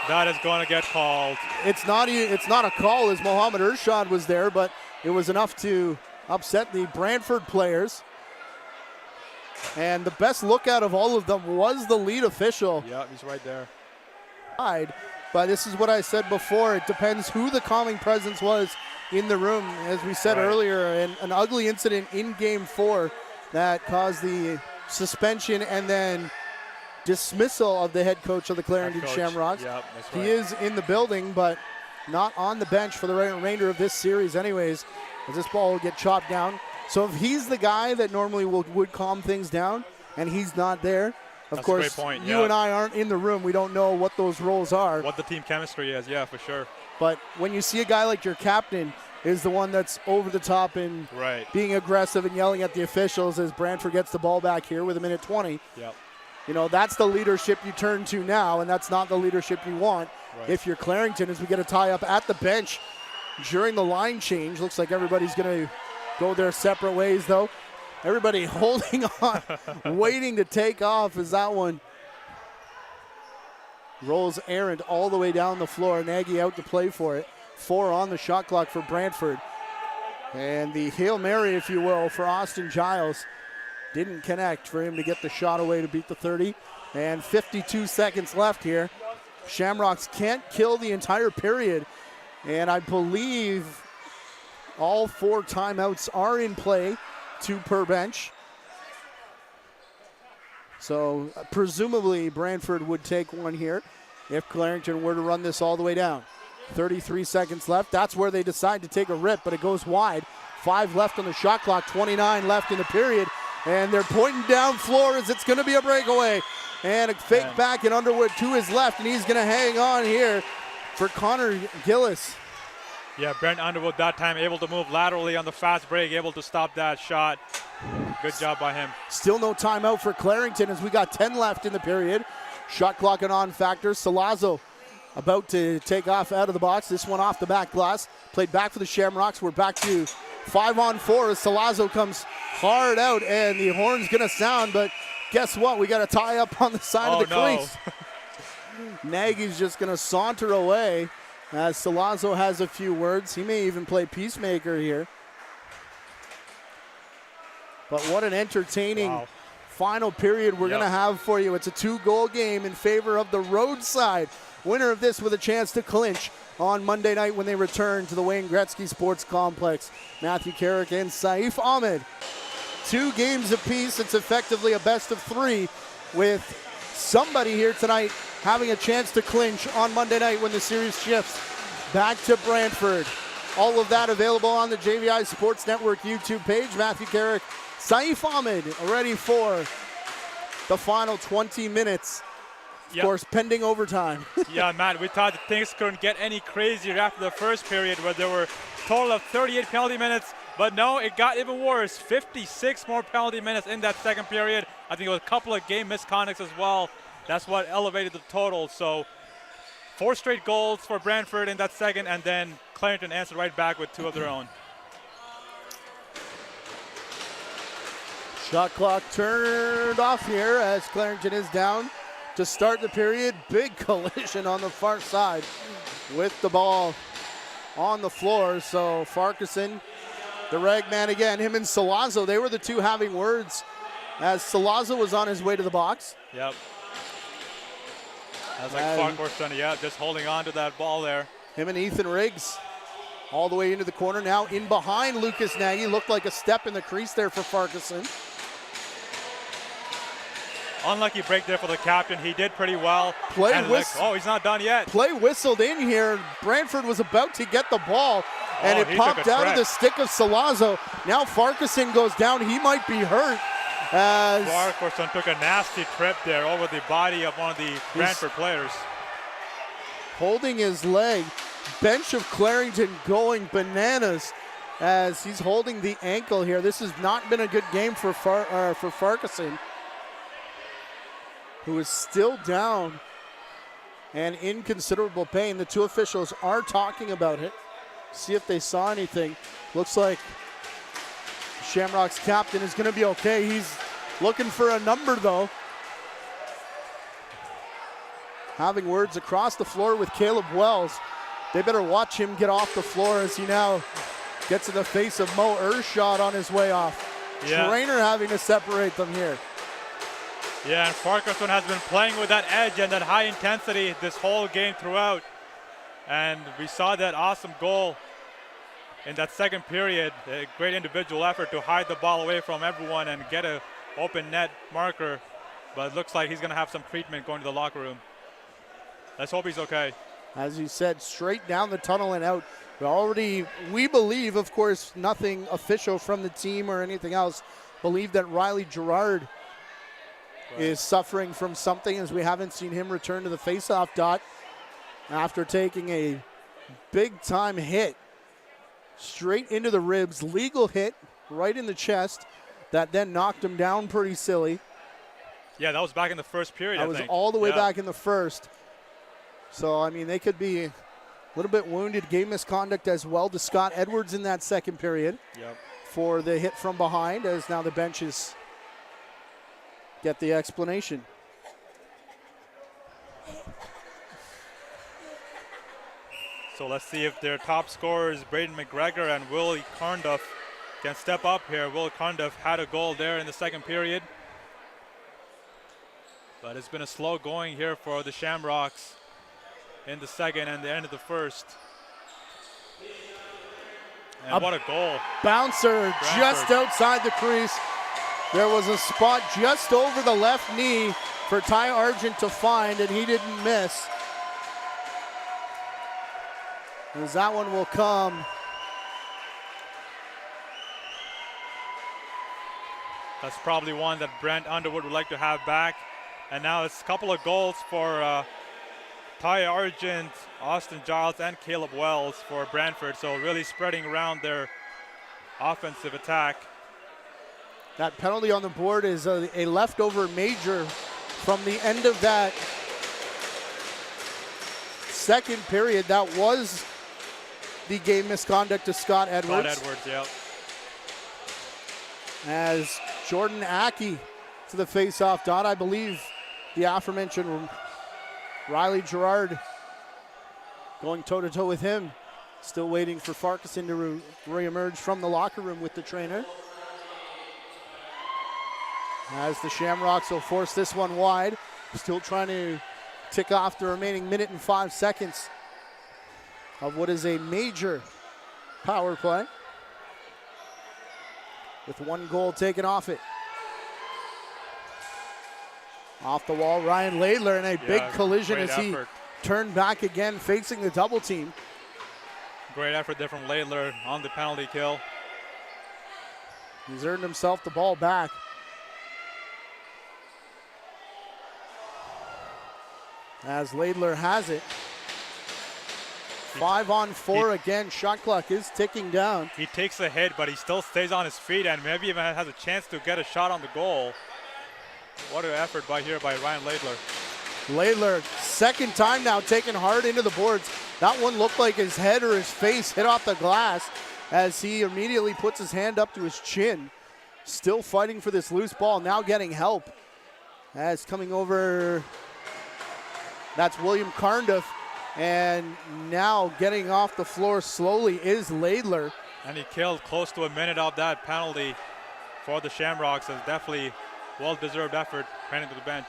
B: That is going to get called.
A: It's not a call as Mohammed Ershad was there, but it was enough to upset the Brantford players. And the best look out of all of them was the lead official.
B: Yeah, he's right there.
A: But this is what I said before. It depends who the calming presence was in the room. As we said earlier, an ugly incident in Game 4 that caused the suspension and then dismissal of the head coach of the Clarington Shamrocks.
B: Yep, that's right.
A: He is in the building, but not on the bench for the remainder of this series anyways, as this ball will get chopped down. So if he's the guy that normally would calm things down and he's not there, of course, you and I aren't in the room. We don't know what those roles are.
B: What the team chemistry is, yeah, for sure.
A: But when you see a guy like your captain is the one that's over the top and being aggressive and yelling at the officials as Brantford gets the ball back here with 1:20.
B: Yep.
A: You know, that's the leadership you turn to now, and that's not the leadership you want if you're Clarington, as we get a tie up at the bench during the line change. Looks like everybody's going to go their separate ways, though. Everybody holding on, waiting to take off as that one rolls errant all the way down the floor. Nagy out to play for it. 4 on the shot clock for Brantford. And the Hail Mary, if you will, for Austin Giles didn't connect for him to get the shot away to beat the 30. And 52 seconds left here. Shamrocks can't kill the entire period. And I believe all 4 timeouts are in play, 2 per bench. So presumably Brantford would take one here if Clarington were to run this all the way down. 33 seconds left. That's where they decide to take a rip, but it goes wide. 5 left on the shot clock, 29 left in the period. And they're pointing down floor as it's going to be a breakaway. And a fake back and Underwood to his left, and he's going to hang on here for Connor Gillis.
B: Yeah, Brent Underwood that time able to move laterally on the fast break, able to stop that shot. Good job by him.
A: Still no timeout for Clarington as we got 10 left in the period. Shot clock and on factor. Salazzo about to take off out of the box. This one off the back glass. Played back for the Shamrocks. We're back to 5-on-4 as Salazzo comes hard out, and the horn's going to sound, but guess what? We got a tie up on the side of the crease. Nagy's just going to saunter away as Salazzo has a few words. He may even play peacemaker here. But what an entertaining final period we're going to have for you. It's a 2-goal game in favor of the roadside. Winner of this with a chance to clinch on Monday night when they return to the Wayne Gretzky Sports Complex. Matthew Carrick and Saif Ahmed. 2 games apiece. It's effectively a best of 3 with somebody here tonight having a chance to clinch on Monday night when the series shifts back to Brantford. All of that available on the JVI Sports Network YouTube page. Matthew Carrick, Saif Ahmed ready for the final 20 minutes. Of course, pending overtime.
B: Yeah, Matt, we thought that things couldn't get any crazier after the first period where there were a total of 38 penalty minutes. But no, it got even worse. 56 more penalty minutes in that second period. I think it was a couple of game misconducts as well. That's what elevated the total. So 4 straight goals for Brantford in that second, and then Clarington answered right back with 2 of their own.
A: Shot clock turned off here as Clarington is down to start the period. Big collision on the far side with the ball on the floor. So Farquharson, the rag man again, him and Salazzo, they were the 2 having words as Salazzo was on his way to the box.
B: Yep. That's like Farquharson, just holding on to that ball there.
A: Him and Ethan Riggs all the way into the corner. Now in behind Lucas Nagy. Looked like a step in the crease there for Farquharson.
B: Unlucky break there for the captain. He did pretty well. He's not done yet.
A: Play whistled in here. Brantford was about to get the ball, and it popped out of the stick of Salazzo. Now Farquharson goes down. He might be hurt.
B: Farquharson took a nasty trip there over the body of one of the Brantford players.
A: Holding his leg. Bench of Clarington going bananas as he's holding the ankle here. This has not been a good game for Farquharson, who is still down and in considerable pain. The 2 officials are talking about it. See if they saw anything. Looks like Shamrock's captain is going to be okay. He's looking for a number, though. Having words across the floor with Caleb Wells. They better watch him get off the floor as he now gets in the face of Mo Ershot on his way off. Trainer having to separate them here.
B: Yeah, and Farquharson has been playing with that edge and that high intensity this whole game throughout. And we saw that awesome goal in that second period. A great individual effort to hide the ball away from everyone and get an open net marker. But it looks like he's going to have some treatment going to the locker room. Let's hope he's okay.
A: As you said, straight down the tunnel and out. We believe, of course, nothing official from the team or anything else, believe that Riley Gerard is suffering from something, as we haven't seen him return to the faceoff dot after taking a big-time hit straight into the ribs. Legal hit right in the chest that then knocked him down pretty silly.
B: Yeah, that was back in the first period,
A: I think. All the way back in the first. So, I mean, they could be a little bit wounded. Game misconduct as well to Scott Edwards in that second period.
B: Yep.
A: for the hit from behind, as now the benches get the explanation.
B: So let's see if their top scorers, Braden McGregor and Willie Carnduff, can step up here. Will Carnduff had a goal there in the second period. But it's been a slow going here for the Shamrocks in the second and the end of the first. And what a goal.
A: Bouncer just outside the crease. There was a spot just over the left knee for Ty Argent to find, and he didn't miss. As that one will come.
B: That's probably one that Brent Underwood would like to have back. And now it's a couple of goals for Ty Argent, Austin Giles, and Caleb Wells for Brantford. So really spreading around their offensive attack.
A: That penalty on the board is a leftover major from the end of that second period. That was the game misconduct to Scott Edwards.
B: Scott Edwards, yep.
A: As Jordan Aki to the face-off dot, I believe the aforementioned Riley Gerard going toe-to-toe with him. Still waiting for Farquharson to re-emerge from the locker room with the trainer. As the Shamrocks will force this one wide. Still trying to tick off the remaining minute and 5 seconds of what is a major power play, with one goal taken off it. Off the wall, Ryan Laidler in a big collision as he turned back again, facing the double team.
B: Great effort there from Laidler on the penalty kill.
A: He's earned himself the ball back. As Laidler has it. 5-on-4 again. Shot clock is ticking down.
B: He takes a hit, but he still stays on his feet and maybe even has a chance to get a shot on the goal. What an effort by Ryan Laidler.
A: Laidler, second time now, taking hard into the boards. That one looked like his head or his face hit off the glass as he immediately puts his hand up to his chin. Still fighting for this loose ball, now getting help. As coming over, that's William Carnduff. And now getting off the floor slowly is Laidler.
B: And he killed close to a minute of that penalty for the Shamrocks. It's definitely well-deserved effort, handing to the bench.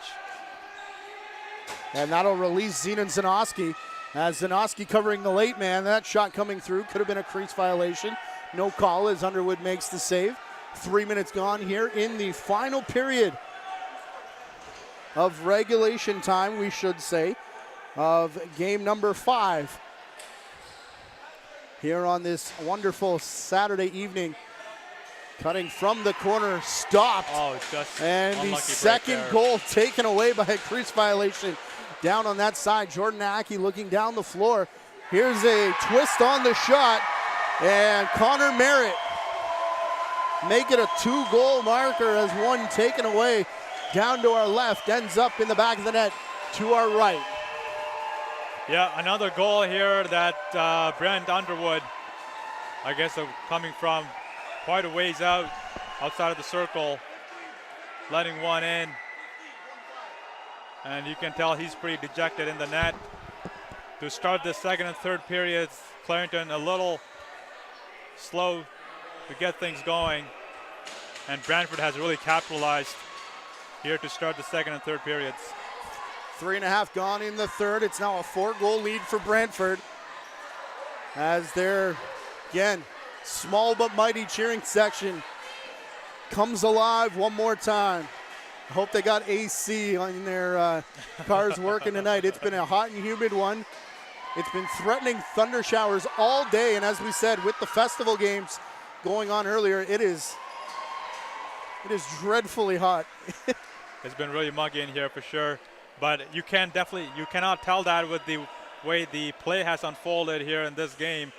A: And that'll release Zenon Zanoski. As Zanoski covering the late man. That shot coming through could have been a crease violation. No call as Underwood makes the save. 3 minutes gone here in the final period of regulation time, we should say, of game number 5 here on this wonderful Saturday evening. Cutting from the corner, stopped.
B: Oh, just
A: and the second goal taken away by a crease violation down on that side. Jordan Aki looking down the floor. Here's a twist on the shot, and Connor Merritt make it a 2-goal marker as one taken away down to our left, ends up in the back of the net to our right.
B: Yeah, another goal here that Brent Underwood, I guess coming from quite a ways outside of the circle, letting one in. And you can tell he's pretty dejected in the net. To start the second and third periods, Clarington a little slow to get things going. And Brantford has really capitalized here to start the second and third periods.
A: 3.5 gone in the third. It's now a 4-goal lead for Brantford. As their, again, small but mighty cheering section comes alive one more time. I hope they got AC on their cars working tonight. It's been a hot and humid one. It's been threatening thunder showers all day. And as we said, with the festival games going on earlier, it is dreadfully hot.
B: It's been really muggy in here for sure. But you cannot tell that with the way the play has unfolded here in this game.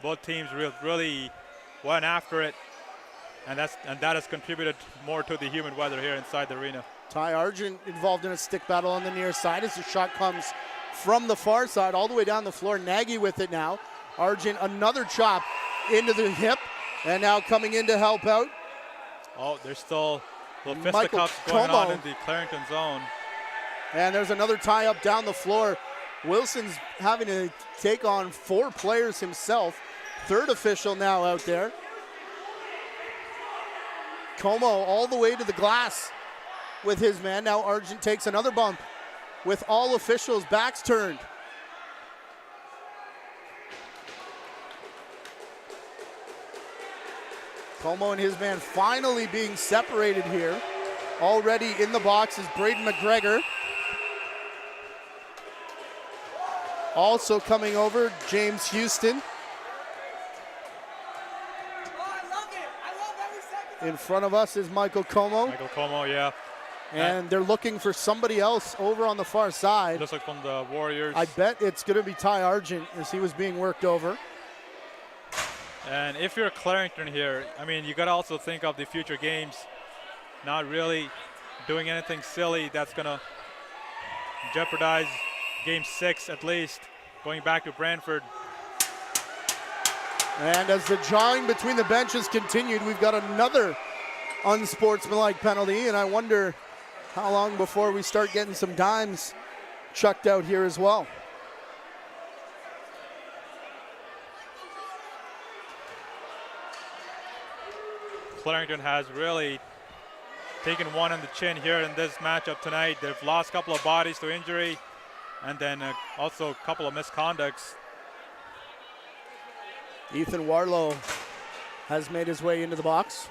B: Both teams really went after it, and that has contributed more to the humid weather here inside the arena.
A: Ty Argent involved in a stick battle on the near side as the shot comes from the far side all the way down the floor. Nagy with it now. Argent another chop into the hip, And now coming in to help out,
B: Oh, there's still little
A: Michael
B: fisticuffs going on
A: Como.
B: in the Clarington zone.
A: And there's another tie up down the floor. Wilson's having to take on 4 players himself. Third official now out there. Como all the way to the glass with his man. Now Argent takes another bump with all officials' backs turned. Como and his man finally being separated here. Already in the box is Braden McGregor. Also coming over, James Houston. In front of us is Michael Como.
B: Michael Como, yeah.
A: And they're looking for somebody else over on the far side.
B: Looks like from the Warriors.
A: I bet it's going to be Ty Argent as he was being worked over.
B: And if you're Clarington here, I mean, you got to also think of the future games. Not really doing anything silly that's going to jeopardize Game 6 at least, going back to Brantford.
A: And as the jawing between the benches continued, we've got another unsportsmanlike penalty, and I wonder how long before we start getting some dimes chucked out here as well.
B: Clarington has really taken one on the chin here in this matchup tonight. They've lost a couple of bodies to injury, and then also a couple of misconducts.
A: Ethan Warlow has made his way into the box.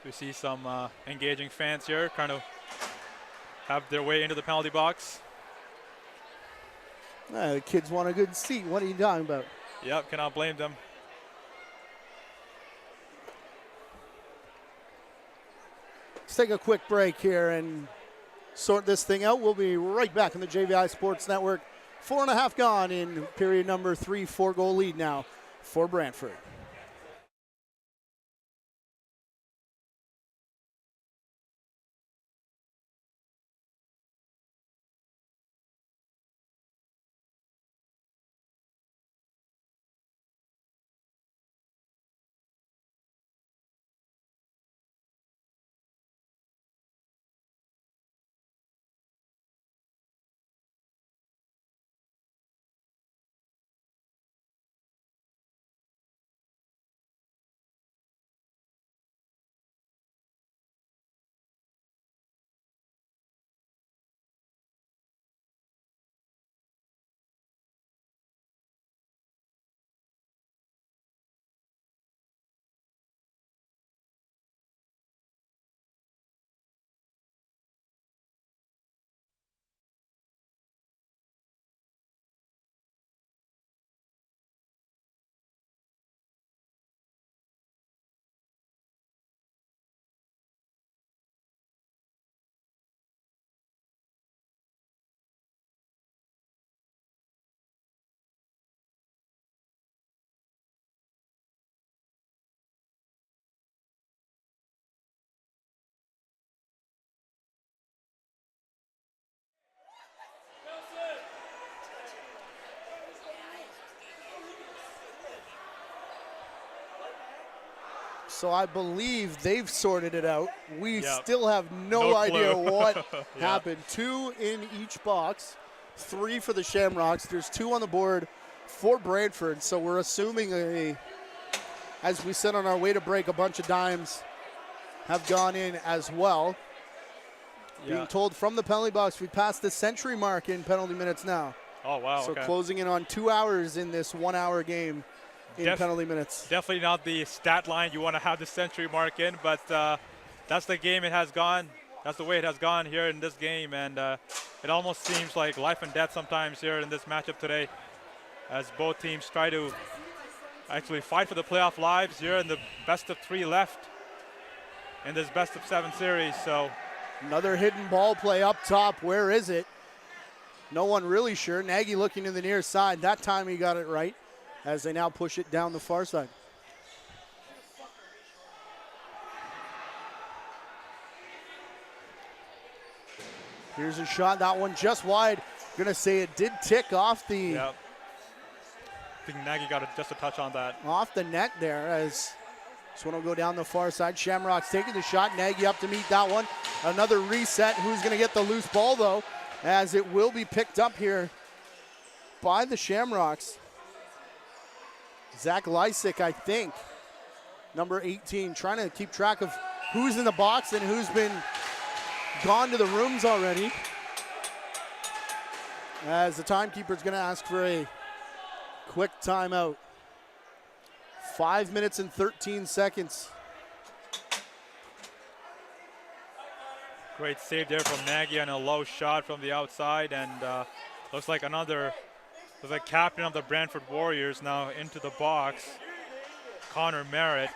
B: We see some engaging fans here trying to have their way into the penalty box.
A: The kids want a good seat. What are you talking about?
B: Yep, cannot blame them.
A: Let's take a quick break here and sort this thing out. We'll be right back on the JVI Sports Network. 4.5 gone in period number 3, 4-goal lead now for Brantford. So I believe they've sorted it out. We still have no idea what happened. 2 in each box, 3 for the Shamrocks. There's 2 on the board for Brantford. So we're assuming, as we sit on our way to break, a bunch of dimes have gone in as well. Being told from the penalty box, we passed the century mark in penalty minutes now.
B: Oh, wow.
A: So closing in on 2 hours in this 1-hour game. In penalty minutes.
B: Definitely not the stat line you want to have the century mark in, but that's the game it has gone. That's the way it has gone here in this game, and it almost seems like life and death sometimes here in this matchup today, as both teams try to actually fight for the playoff lives here in the best of 3 left in this best of 7 series. So
A: another hidden ball play up top. Where is it? No one really sure. Nagy looking to the near side. That time he got it right, as they now push it down the far side. Here's a shot, that one just wide. Gonna say it did tick off the
B: Yep. I think Nagy got just a touch on that.
A: off the net there as this one will go down the far side. Shamrocks taking the shot. Nagy up to meet that one. Another reset. Who's going to get the loose ball, though, as it will be picked up here by the Shamrocks. Zach Lysick, I think, number 18, trying to keep track of who's in the box and who's been gone to the rooms already. As the timekeeper's going to ask for a quick timeout. 5 minutes and 13 seconds.
B: Great save there from Nagy and a low shot from the outside, and looks like captain of the Brantford Warriors now into the box, Connor Merritt.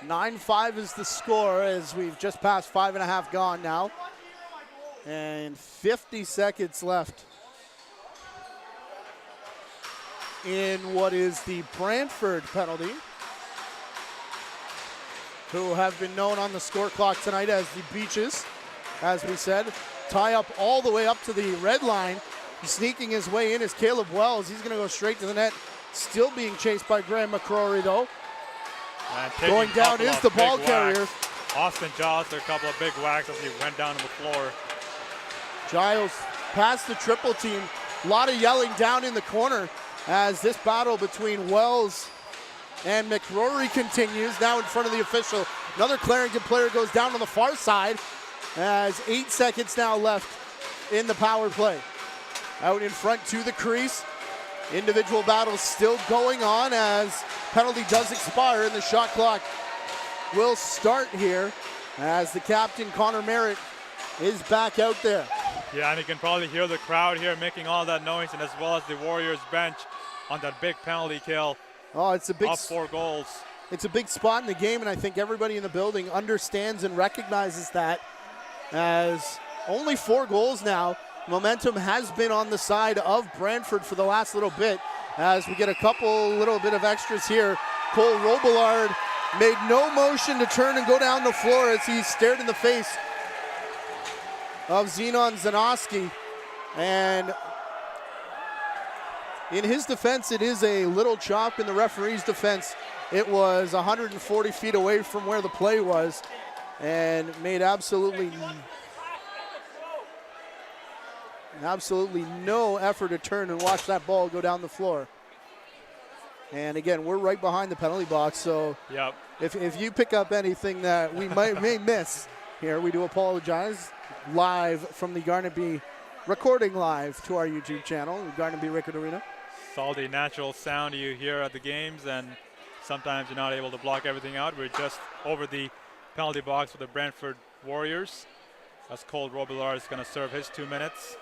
A: (9-5) is the score as we've just passed 5.5 gone now. And 50 seconds left in what is the Brantford penalty, who have been known on the score clock tonight as the Beaches, as we said. Tie up all the way up to the red line. Sneaking his way in is Caleb Wells. He's going to go straight to the net. Still being chased by Graham McCrory, though. Going down is the ball carrier.
B: Austin Giles, a couple of big whacks as he went down to the floor.
A: Giles past the triple team. A lot of yelling down in the corner as this battle between Wells and McRory continues. Now in front of the official. Another Clarington player goes down on the far side as 8 seconds now left in the power play. Out in front to the crease. Individual battles still going on as penalty does expire and the shot clock will start here as the captain, Connor Merritt, is back out there.
B: Yeah, and you can probably hear the crowd here making all that noise, and as well as the Warriors bench on that big penalty kill.
A: Oh, it's a big
B: up 4 goals.
A: It's a big spot in the game, and I think everybody in the building understands and recognizes that, as only 4 goals now. Momentum has been on the side of Brantford for the last little bit as we get a little bit of extras here. Cole Robillard made no motion to turn and go down the floor as he stared in the face of Zenon Zanoski. And in his defense, it is a little chop. In the referee's defense, it was 140 feet away from where the play was and made absolutely no effort to turn and watch that ball go down the floor. And again, we're right behind the penalty box, so
B: yep.
A: if you pick up anything that we may miss here, we do apologize. Live from the Garnaby, recording live to our YouTube channel, Garnaby Rickard Arena.
B: It's all the natural sound you hear at the games, and sometimes you're not able to block everything out. We're just over the penalty box with the Brantford Warriors as Cole Robillard is going to serve his 2 minutes.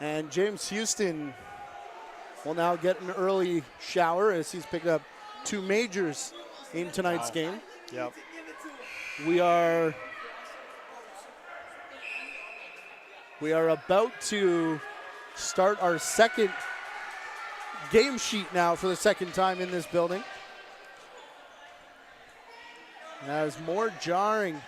A: And James Houston will now get an early shower as he's picked up 2 majors in tonight's game.
B: Yep.
A: We are about to start our second game sheet now for the second time in this building. As more jarring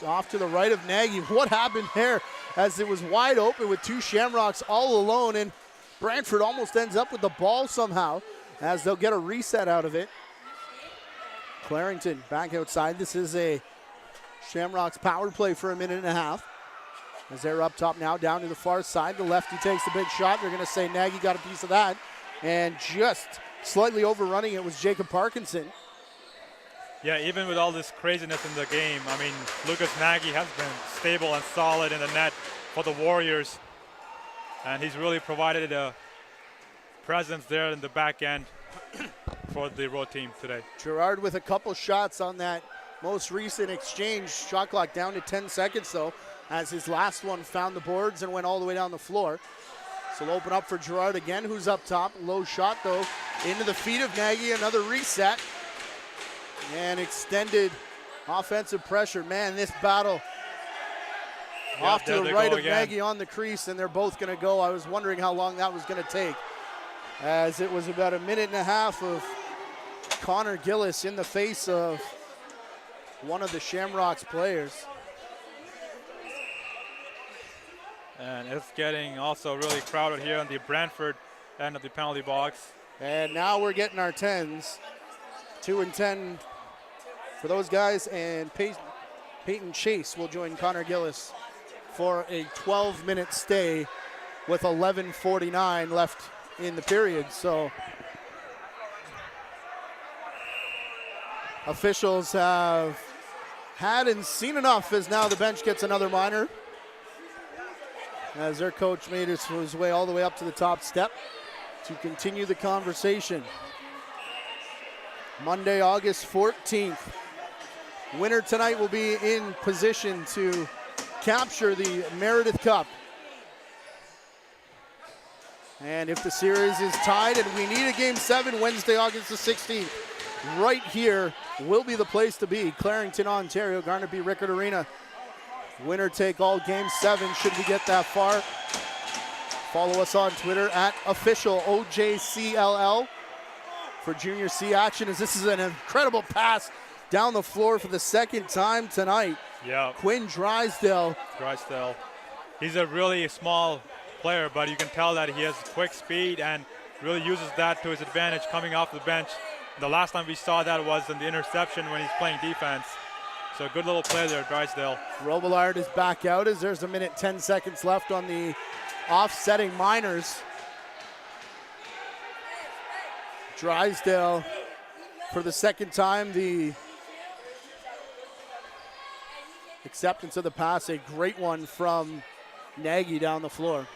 A: off to the right of Nagy. What happened there? As it was wide open with 2 Shamrocks all alone, and Brantford almost ends up with the ball somehow as they'll get a reset out of it. Clarington back outside. This is a Shamrocks power play for 1.5 minutes. As they're up top now, down to the far side. The lefty takes the big shot. They're going to say Nagy got a piece of that. And just slightly overrunning it was Jacob Parkinson.
B: Yeah, even with all this craziness in the game, I mean, Lucas Nagy has been stable and solid in the net for the Warriors. And he's really provided a presence there in the back end for the road team today.
A: Gerard with a couple shots on that most recent exchange. Shot clock down to 10 seconds, though, as his last one found the boards and went all the way down the floor. So we'll open up for Gerard again, who's up top. Low shot, though, into the feet of Nagy. Another reset. And extended offensive pressure. Man, this battle off to the right of Nagy on the crease, and they're both going to go. I was wondering how long that was going to take, as it was about 1.5 minutes of Connor Gillis in the face of one of the Shamrocks players.
B: And it's getting also really crowded here on the Brantford end of the penalty box.
A: And now we're getting our 10s. 2 and 10 for those guys, and Peyton Chase will join Connor Gillis for a 12-minute stay with 11:49 left in the period. So officials have had and seen enough as now the bench gets another minor, as their coach made his way all the way up to the top step to continue the conversation. Monday, August 14th. Winner tonight will be in position to capture the Meredith Cup. And if the series is tied and we need a Game 7 Wednesday, August the 16th, right here will be the place to be. Clarington, Ontario, Garnet B. Rickard Arena. Winner take all Game 7 should we get that far. Follow us on Twitter at official OJCLL for Junior C action, as this is an incredible pass down the floor for the second time tonight.
B: Yeah.
A: Quinn Drysdale.
B: He's a really small player, but you can tell that he has quick speed and really uses that to his advantage coming off the bench. The last time we saw that was in the interception when he's playing defense. So a good little play there, Drysdale.
A: Robillard is back out as there's a minute 10 seconds left on the offsetting minors. Drysdale for the second time, the acceptance of the pass, a great one from Nagy down the floor.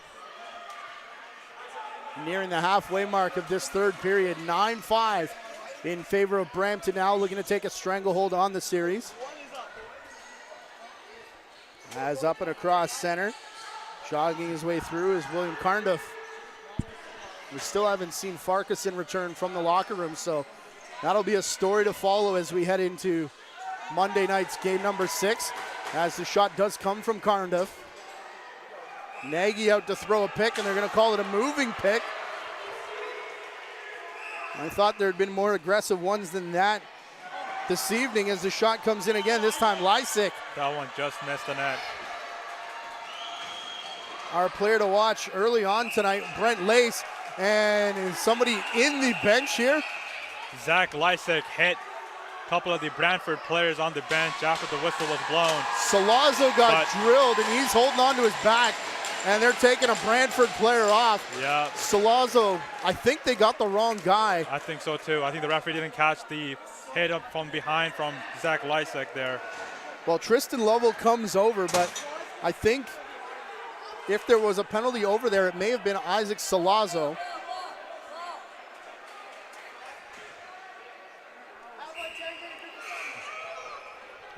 A: Nearing the halfway mark of this third period, 9-5 in favor of Brampton now, looking to take a stranglehold on the series. As up and across center, jogging his way through is William Carnduff. We still haven't seen Farquharson return from the locker room, so that'll be a story to follow as we head into Monday night's game number 6, as the shot does come from Carnduff. Nagy out to throw a pick, and they're going to call it a moving pick. I thought there had been more aggressive ones than that this evening as the shot comes in again, this time Lysick.
B: That one just missed the net.
A: Our player to watch early on tonight, Brent Lace, and is somebody in the bench here?
B: Zach Lysick hit a couple of the Brantford players on the bench after the whistle was blown.
A: Salazzo got drilled, and he's holding on to his back, and they're taking a Brantford player off.
B: Yeah.
A: Salazzo, I think they got the wrong guy.
B: I think so too. I think the referee didn't catch the hit up from behind from Zach Lysick there.
A: Well, Tristan Lovell comes over, but I think if there was a penalty over there, it may have been Isaac Salazzo.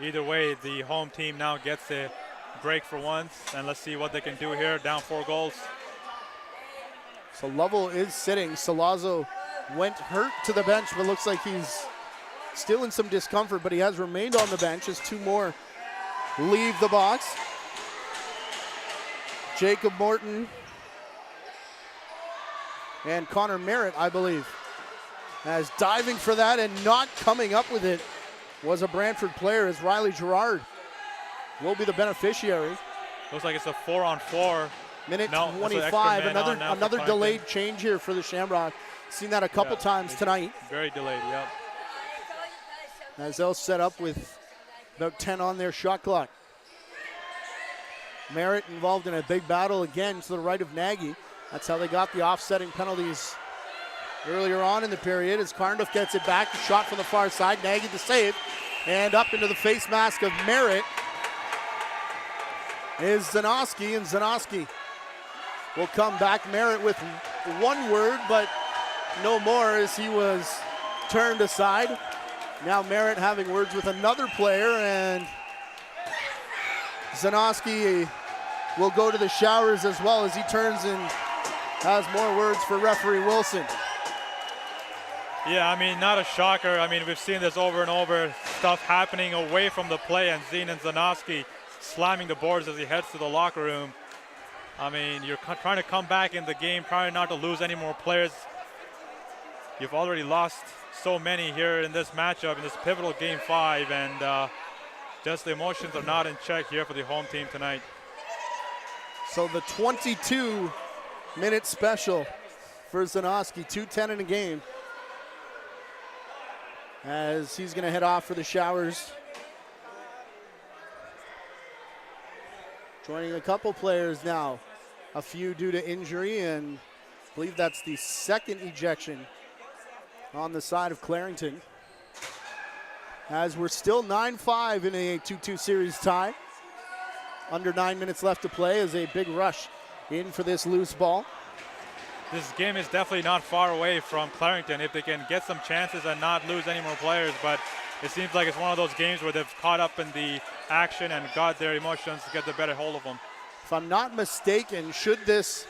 B: Either way, the home team now gets a break for once, and let's see what they can do here, down 4 goals.
A: So Lovell is sitting. Salazzo went hurt to the bench, but looks like he's still in some discomfort, but he has remained on the bench as 2 more leave the box. Jacob Morton and Connor Merritt, I believe, as diving for that and not coming up with it was a Brantford player, as Riley Gerard will be the beneficiary.
B: Looks like it's a 4-on-4.
A: Minute 25, another delayed change here for the Shamrock. Seen that a couple times tonight.
B: Very delayed, yep.
A: As they'll set up with about 10 on their shot clock. Merritt involved in a big battle again to the right of Nagy. That's how they got the offsetting penalties earlier on in the period, as Carnduff gets it back. Shot from the far side, Nagy the save, and up into the face mask of Merritt is Zanoski, and Zanoski will come back. Merritt with 1 word, but no more, as he was turned aside. Now Merritt having words with another player, and Zanoski will go to the showers as well, as he turns and has more words for referee Wilson.
B: Yeah, I mean, not a shocker. I mean, we've seen this over and over, stuff happening away from the play, and Zenon Zanoski slamming the boards as he heads to the locker room. I mean, you're trying to come back in the game, trying not to lose any more players. you've already lost so many here in this matchup, in this pivotal Game 5, and just the emotions are not in check here for the home team tonight.
A: So the 22-minute special for Zanoski, 2:10 in a game, as he's going to head off for the showers. Joining a couple players now, a few due to injury, and I believe that's the second ejection on the side of Clarington. As we're still 9-5 in a 2-2 series tie. Under 9 minutes left to play as a big rush in for this loose ball.
B: This game is definitely not far away from Clarington if they can get some chances and not lose any more players, but it seems like it's one of those games where they've caught up in the action and got their emotions to get the better hold of them.
A: If I'm not mistaken, should this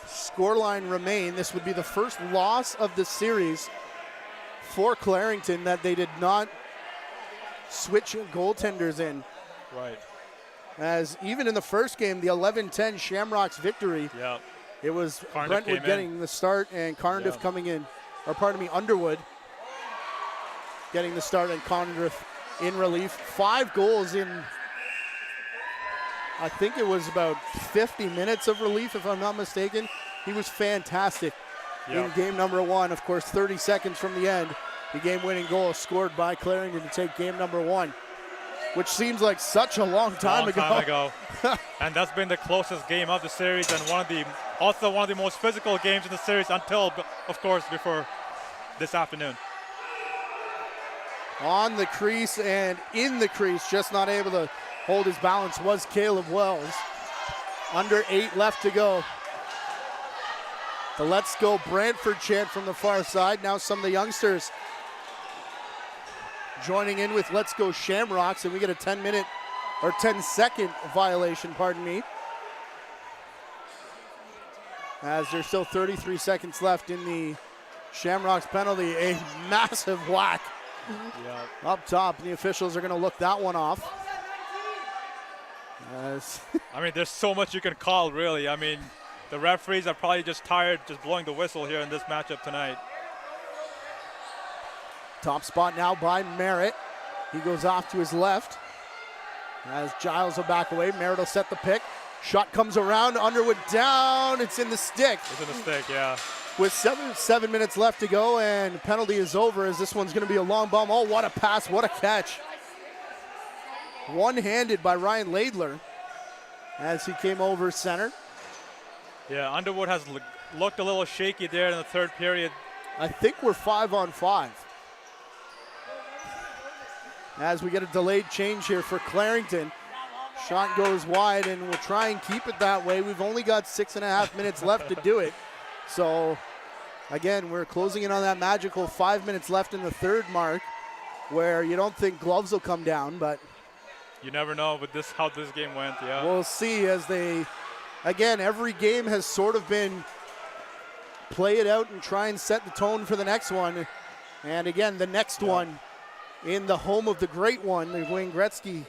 A: scoreline remain, this would be the first loss of the series for Clarington that they did not switch goaltenders in.
B: Right.
A: As even in the first game, the 11-10 Shamrocks victory,
B: yeah,
A: it was
B: Cardiff
A: Brentwood getting the start and Cardiff coming in, or pardon me, Underwood getting the start and Cardiff in relief. 5 goals in, I think it was about 50 minutes of relief, if I'm not mistaken. He was fantastic in game number 1. Of course, 30 seconds from the end, the game-winning goal scored by Clarington to take game number 1, which seems like such a long time ago.
B: And that's been the closest game of the series and also one of the most physical games in the series until, of course, before this afternoon.
A: On the crease and in the crease, just not able to hold his balance, was Caleb Wells. Under 8 left to go. The Let's Go Brantford chant from the far side. Now some of the youngsters joining in with Let's Go Shamrocks, and we get a 10-second violation, pardon me. As there's still 33 seconds left in the Shamrocks penalty, a massive whack up top. The officials are going to look that one off.
B: I mean, there's so much you can call, really. I mean, the referees are probably just tired just blowing the whistle here in this matchup tonight.
A: Top spot now by Merritt. He goes off to his left. As Giles will back away, Merritt will set the pick. Shot comes around, Underwood down, it's in the stick.
B: It's in the stick, yeah.
A: With 7 minutes left to go, and penalty is over as this one's gonna be a long bomb. Oh, what a pass, what a catch. One-handed by Ryan Laidler as he came over center.
B: Yeah, Underwood has looked a little shaky there in the third period.
A: I think we're 5-on-5. As we get a delayed change here for Clarington. Shot goes wide, and we'll try and keep it that way. We've only got 6.5 minutes left to do it. So, again, we're closing in on that magical 5 minutes left in the third mark, where you don't think gloves will come down, but
B: you never know with this how this game went, yeah.
A: We'll see as they, again, every game has sort of been play it out and try and set the tone for the next one. And again, the next one in the home of the great one, the Wayne Gretzky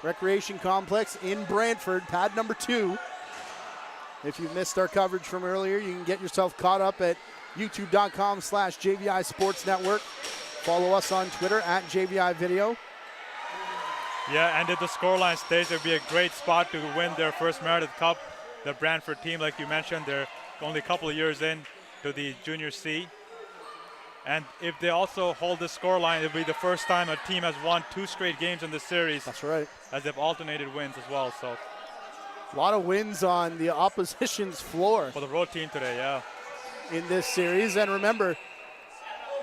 A: Recreation Complex in Brantford, pad number 2. If you missed our coverage from earlier, you can get yourself caught up at youtube.com/jvisportsnetwork. Follow us on Twitter at JVI Video.
B: Yeah, and if the scoreline stays, it would be a great spot to win their first Meredith Cup. The Brantford team, like you mentioned, they're only a couple of years in to the Junior C. And if they also hold this scoreline, it'll be the first time a team has won 2 straight games in this series.
A: That's right.
B: As they've alternated wins as well. So
A: a lot of wins on the opposition's floor.
B: For the road team today, yeah.
A: In this series. And remember,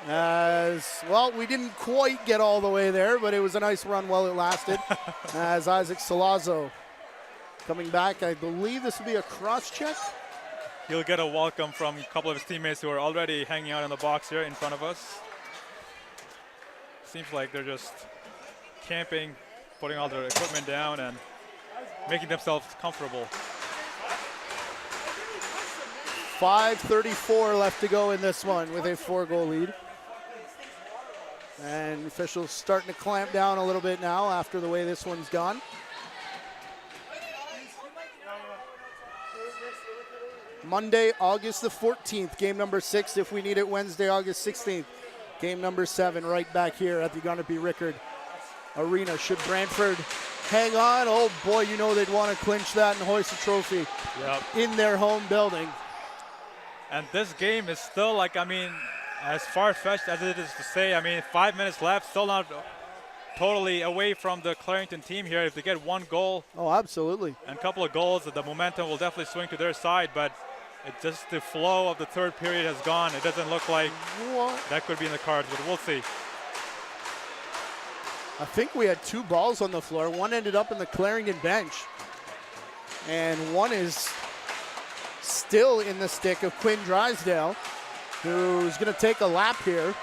A: as well, we didn't quite get all the way there, but it was a nice run while it lasted. As Isaac Salazzo coming back, I believe this will be a cross check.
B: He'll get a welcome from a couple of his teammates who are already hanging out in the box here in front of us. Seems like they're just camping, putting all their equipment down and making themselves comfortable.
A: 5:34 left to go in this one with a 4-goal lead. And officials starting to clamp down a little bit now after the way this one's gone. Monday, August the 14th, game number 6. If we need it, Wednesday, August 16th, game number 7, right back here at the Gunnar Rickard Arena. Should Brantford hang on? Oh boy, you know they'd want to clinch that and hoist a trophy in their home building.
B: And this game is still, like, I mean, as far-fetched as it is to say, I mean, 5 minutes left, still not totally away from the Clarington team here. If they get one goal.
A: Oh, absolutely.
B: And a couple of goals, the momentum will definitely swing to their side, but it's just the flow of the third period has gone. It doesn't look like that could be in the cards, but we'll see.
A: I think we had 2 balls on the floor. One ended up in the Clarington bench, and one is still in the stick of Quinn Drysdale, who's going to take a lap here.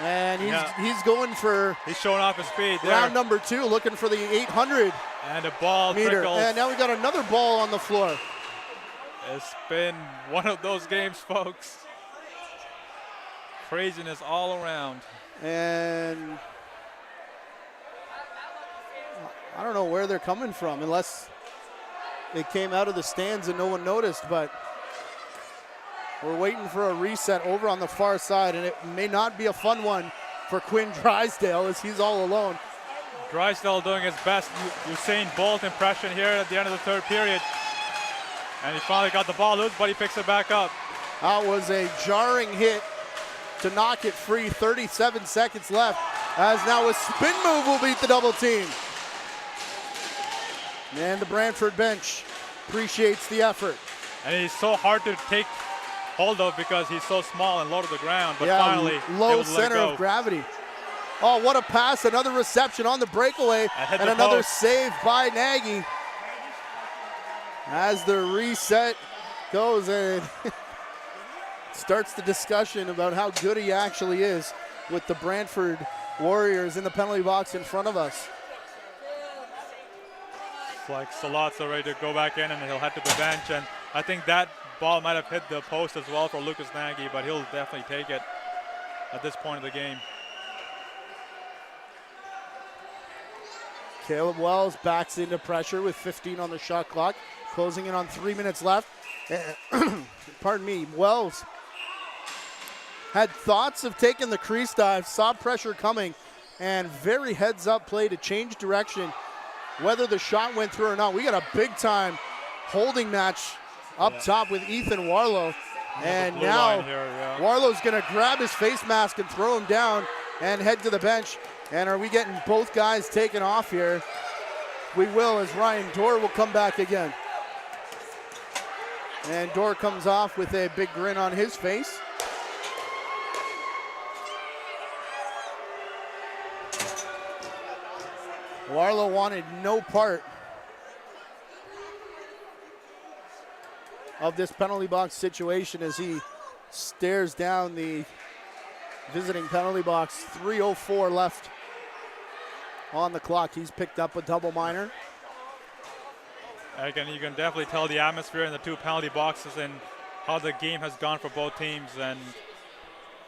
A: And he's going for...
B: He's showing off his speed there.
A: Round number 2, looking for the 800
B: and a ball
A: meter.
B: Trickles.
A: And now we got another ball on the floor.
B: It's been one of those games, folks. Craziness all around.
A: And I don't know where they're coming from, unless it came out of the stands and no one noticed, but we're waiting for a reset over on the far side, and it may not be a fun one for Quinn Drysdale as he's all alone.
B: Drysdale doing his best Usain Bolt impression here at the end of the third period. And he finally got the ball loose, but he picks it back up.
A: That was a jarring hit to knock it free. 37 seconds left, as now a spin move will beat the double team. And the Brantford bench appreciates the effort.
B: And he's so hard to take hold of because he's so small and low to the ground, but finally
A: low center of gravity. Oh, what a pass, another reception on the breakaway, and another save by Nagy. As the reset goes and starts the discussion about how good he actually is with the Brantford Warriors in the penalty box in front of us.
B: It's like Salat's ready to go back in and he'll head to the bench, and I think that ball might have hit the post as well for Lucas Nagy, but he'll definitely take it at this point of the game.
A: Caleb Wells backs into pressure with 15 on the shot clock, closing in on 3 minutes left. Pardon me, Wells had thoughts of taking the crease dive, saw pressure coming, and very heads-up play to change direction, whether the shot went through or not. We got a big-time holding match up top with Ethan Warlow. And now Warlow's going to grab his face mask and throw him down and head to the bench. And are we getting both guys taken off here? We will, as Ryan Dorr will come back again. And Dorr comes off with a big grin on his face. Warlow wanted no part of this penalty box situation as he stares down the visiting penalty box. 3:04 left on the clock. He's picked up a double minor.
B: Again, you can definitely tell the atmosphere in the two penalty boxes and how the game has gone for both teams. And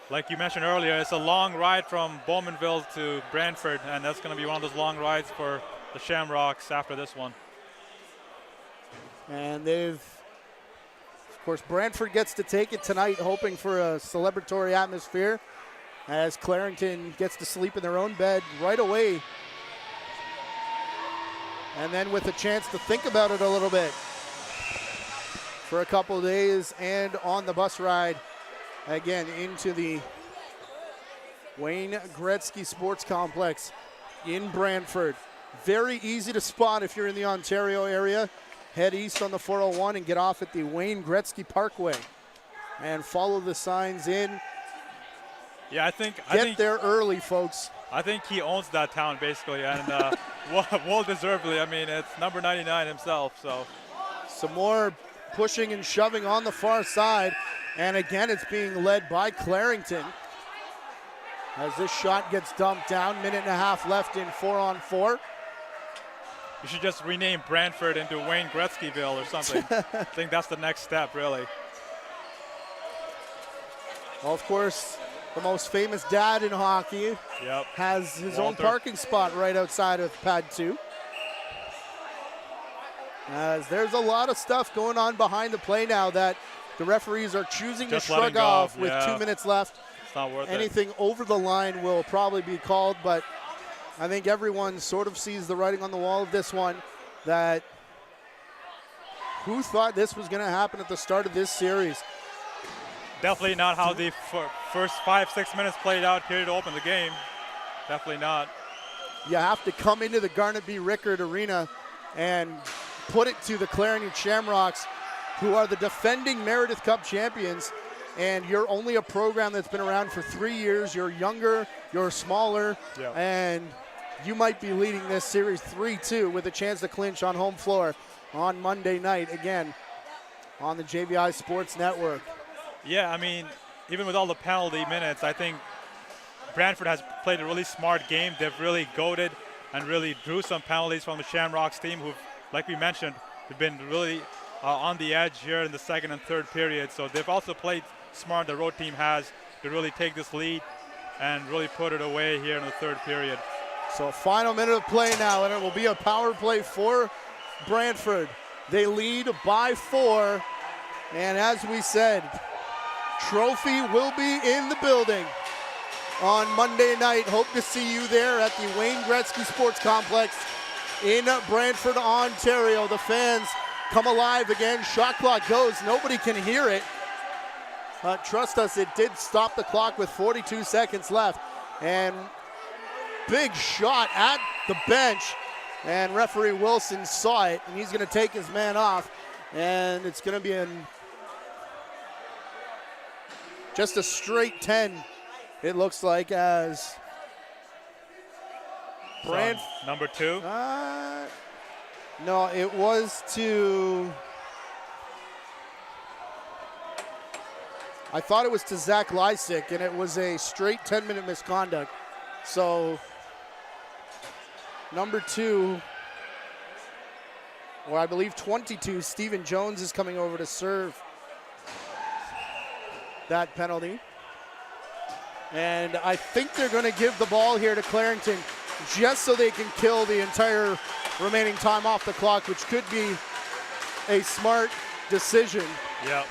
B: like you mentioned earlier, it's a long ride from Bowmanville to Brantford, and that's going to be one of those long rides for the Shamrocks after this one.
A: And of course, Brantford gets to take it tonight, hoping for a celebratory atmosphere, as Clarington gets to sleep in their own bed right away. And then with a chance to think about it a little bit for a couple of days, and on the bus ride again into the Wayne Gretzky Sports Complex in Brantford. Very easy to spot if you're in the Ontario area. Head east on the 401 and get off at the Wayne Gretzky Parkway and follow the signs in.
B: Yeah, I think
A: there early, folks.
B: I think he owns that town basically, and well deservedly. I mean, it's number 99 himself. So
A: some more pushing and shoving on the far side, and again it's being led by Clarington as this shot gets dumped down. Minute and a half left in 4-on-4.
B: You should just rename Brantford into Wayne Gretzkyville or something. I think that's the next step, really.
A: Well, of course, the most famous dad in hockey has his own parking spot right outside of Pad 2. as there's a lot of stuff going on behind the play now that the referees are choosing
B: Just
A: to
B: letting
A: shrug
B: go.
A: off with
B: Yeah.
A: 2 minutes left.
B: It's not worth it.
A: Anything over the line will probably be called, but I think everyone sort of sees the writing on the wall of this one, that who thought this was going to happen at the start of this series?
B: Definitely not how the first 5-6 minutes played out here to open the game. Definitely not.
A: You have to come into the Garnet B. Rickard Arena and put it to the Clarendon Shamrocks, who are the defending Meredith Cup champions, and you're only a program that's been around for 3 years. You're younger, you're smaller,
B: Yeah.
A: and you might be leading this series 3-2 with a chance to clinch on home floor on Monday night, again, on the JVI Sports Network.
B: Yeah, I mean, even with all the penalty minutes, I think Brantford has played a really smart game. They've really goaded and really drew some penalties from the Shamrocks team, who've, like we mentioned, have been really on the edge here in the second and third period. So they've also played smart, the road team has, to really take this lead and really put it away here in the third period.
A: So final minute of play now, and it will be a power play for Brantford. They lead by 4, and as we said, trophy will be in the building on Monday night. Hope to see you there at the Wayne Gretzky Sports Complex in Brantford, Ontario. The fans come alive again. Shot clock goes. Nobody can hear it. Trust us, it did stop the clock with 42 seconds left. And big shot at the bench. And referee Wilson saw it, and he's going to take his man off. And it's going to be just a straight 10, it looks like, as Brantford.
B: Number 2?
A: No, it was to, I thought it was to Zach Lysick, and it was a straight 10-minute misconduct. So number 2, or I believe 22, Stephen Jones is coming over to serve that penalty. And I think they're going to give the ball here to Clarendon just so they can kill the entire remaining time off the clock, which could be a smart decision.
B: Yeah.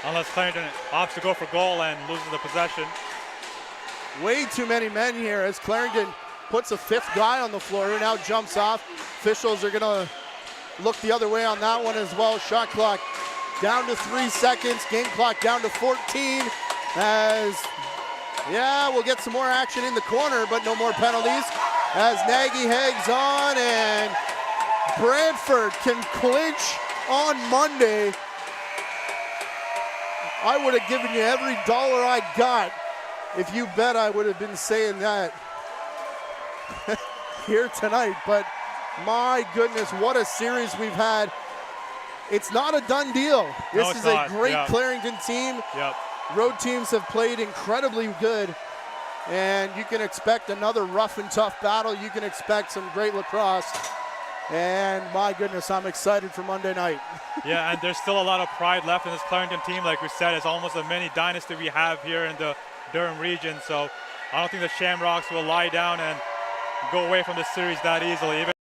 B: Unless Clarendon opts to go for goal and loses the possession.
A: Way too many men here as Clarendon puts a 5th guy on the floor who now jumps off. Officials are going to look the other way on that one as well. Shot clock down to 3 seconds. Game clock down to 14 as, yeah, we'll get some more action in the corner, but no more penalties as Nagy hangs on, and Brantford can clinch on Monday. I would have given you every dollar I got if you bet I would have been saying that here tonight. But my goodness, what a series we've had. It's not a done deal. This is a great Clarendon team.
B: Yep.
A: Road teams have played incredibly good, and you can expect another rough and tough battle. You can expect some great lacrosse, and my goodness, I'm excited for Monday night.
B: Yeah, and there's still a lot of pride left in this Clarendon team. Like we said, it's almost a mini dynasty we have here in the Durham region, so I don't think the Shamrocks will lie down and go away from this series that easily. Even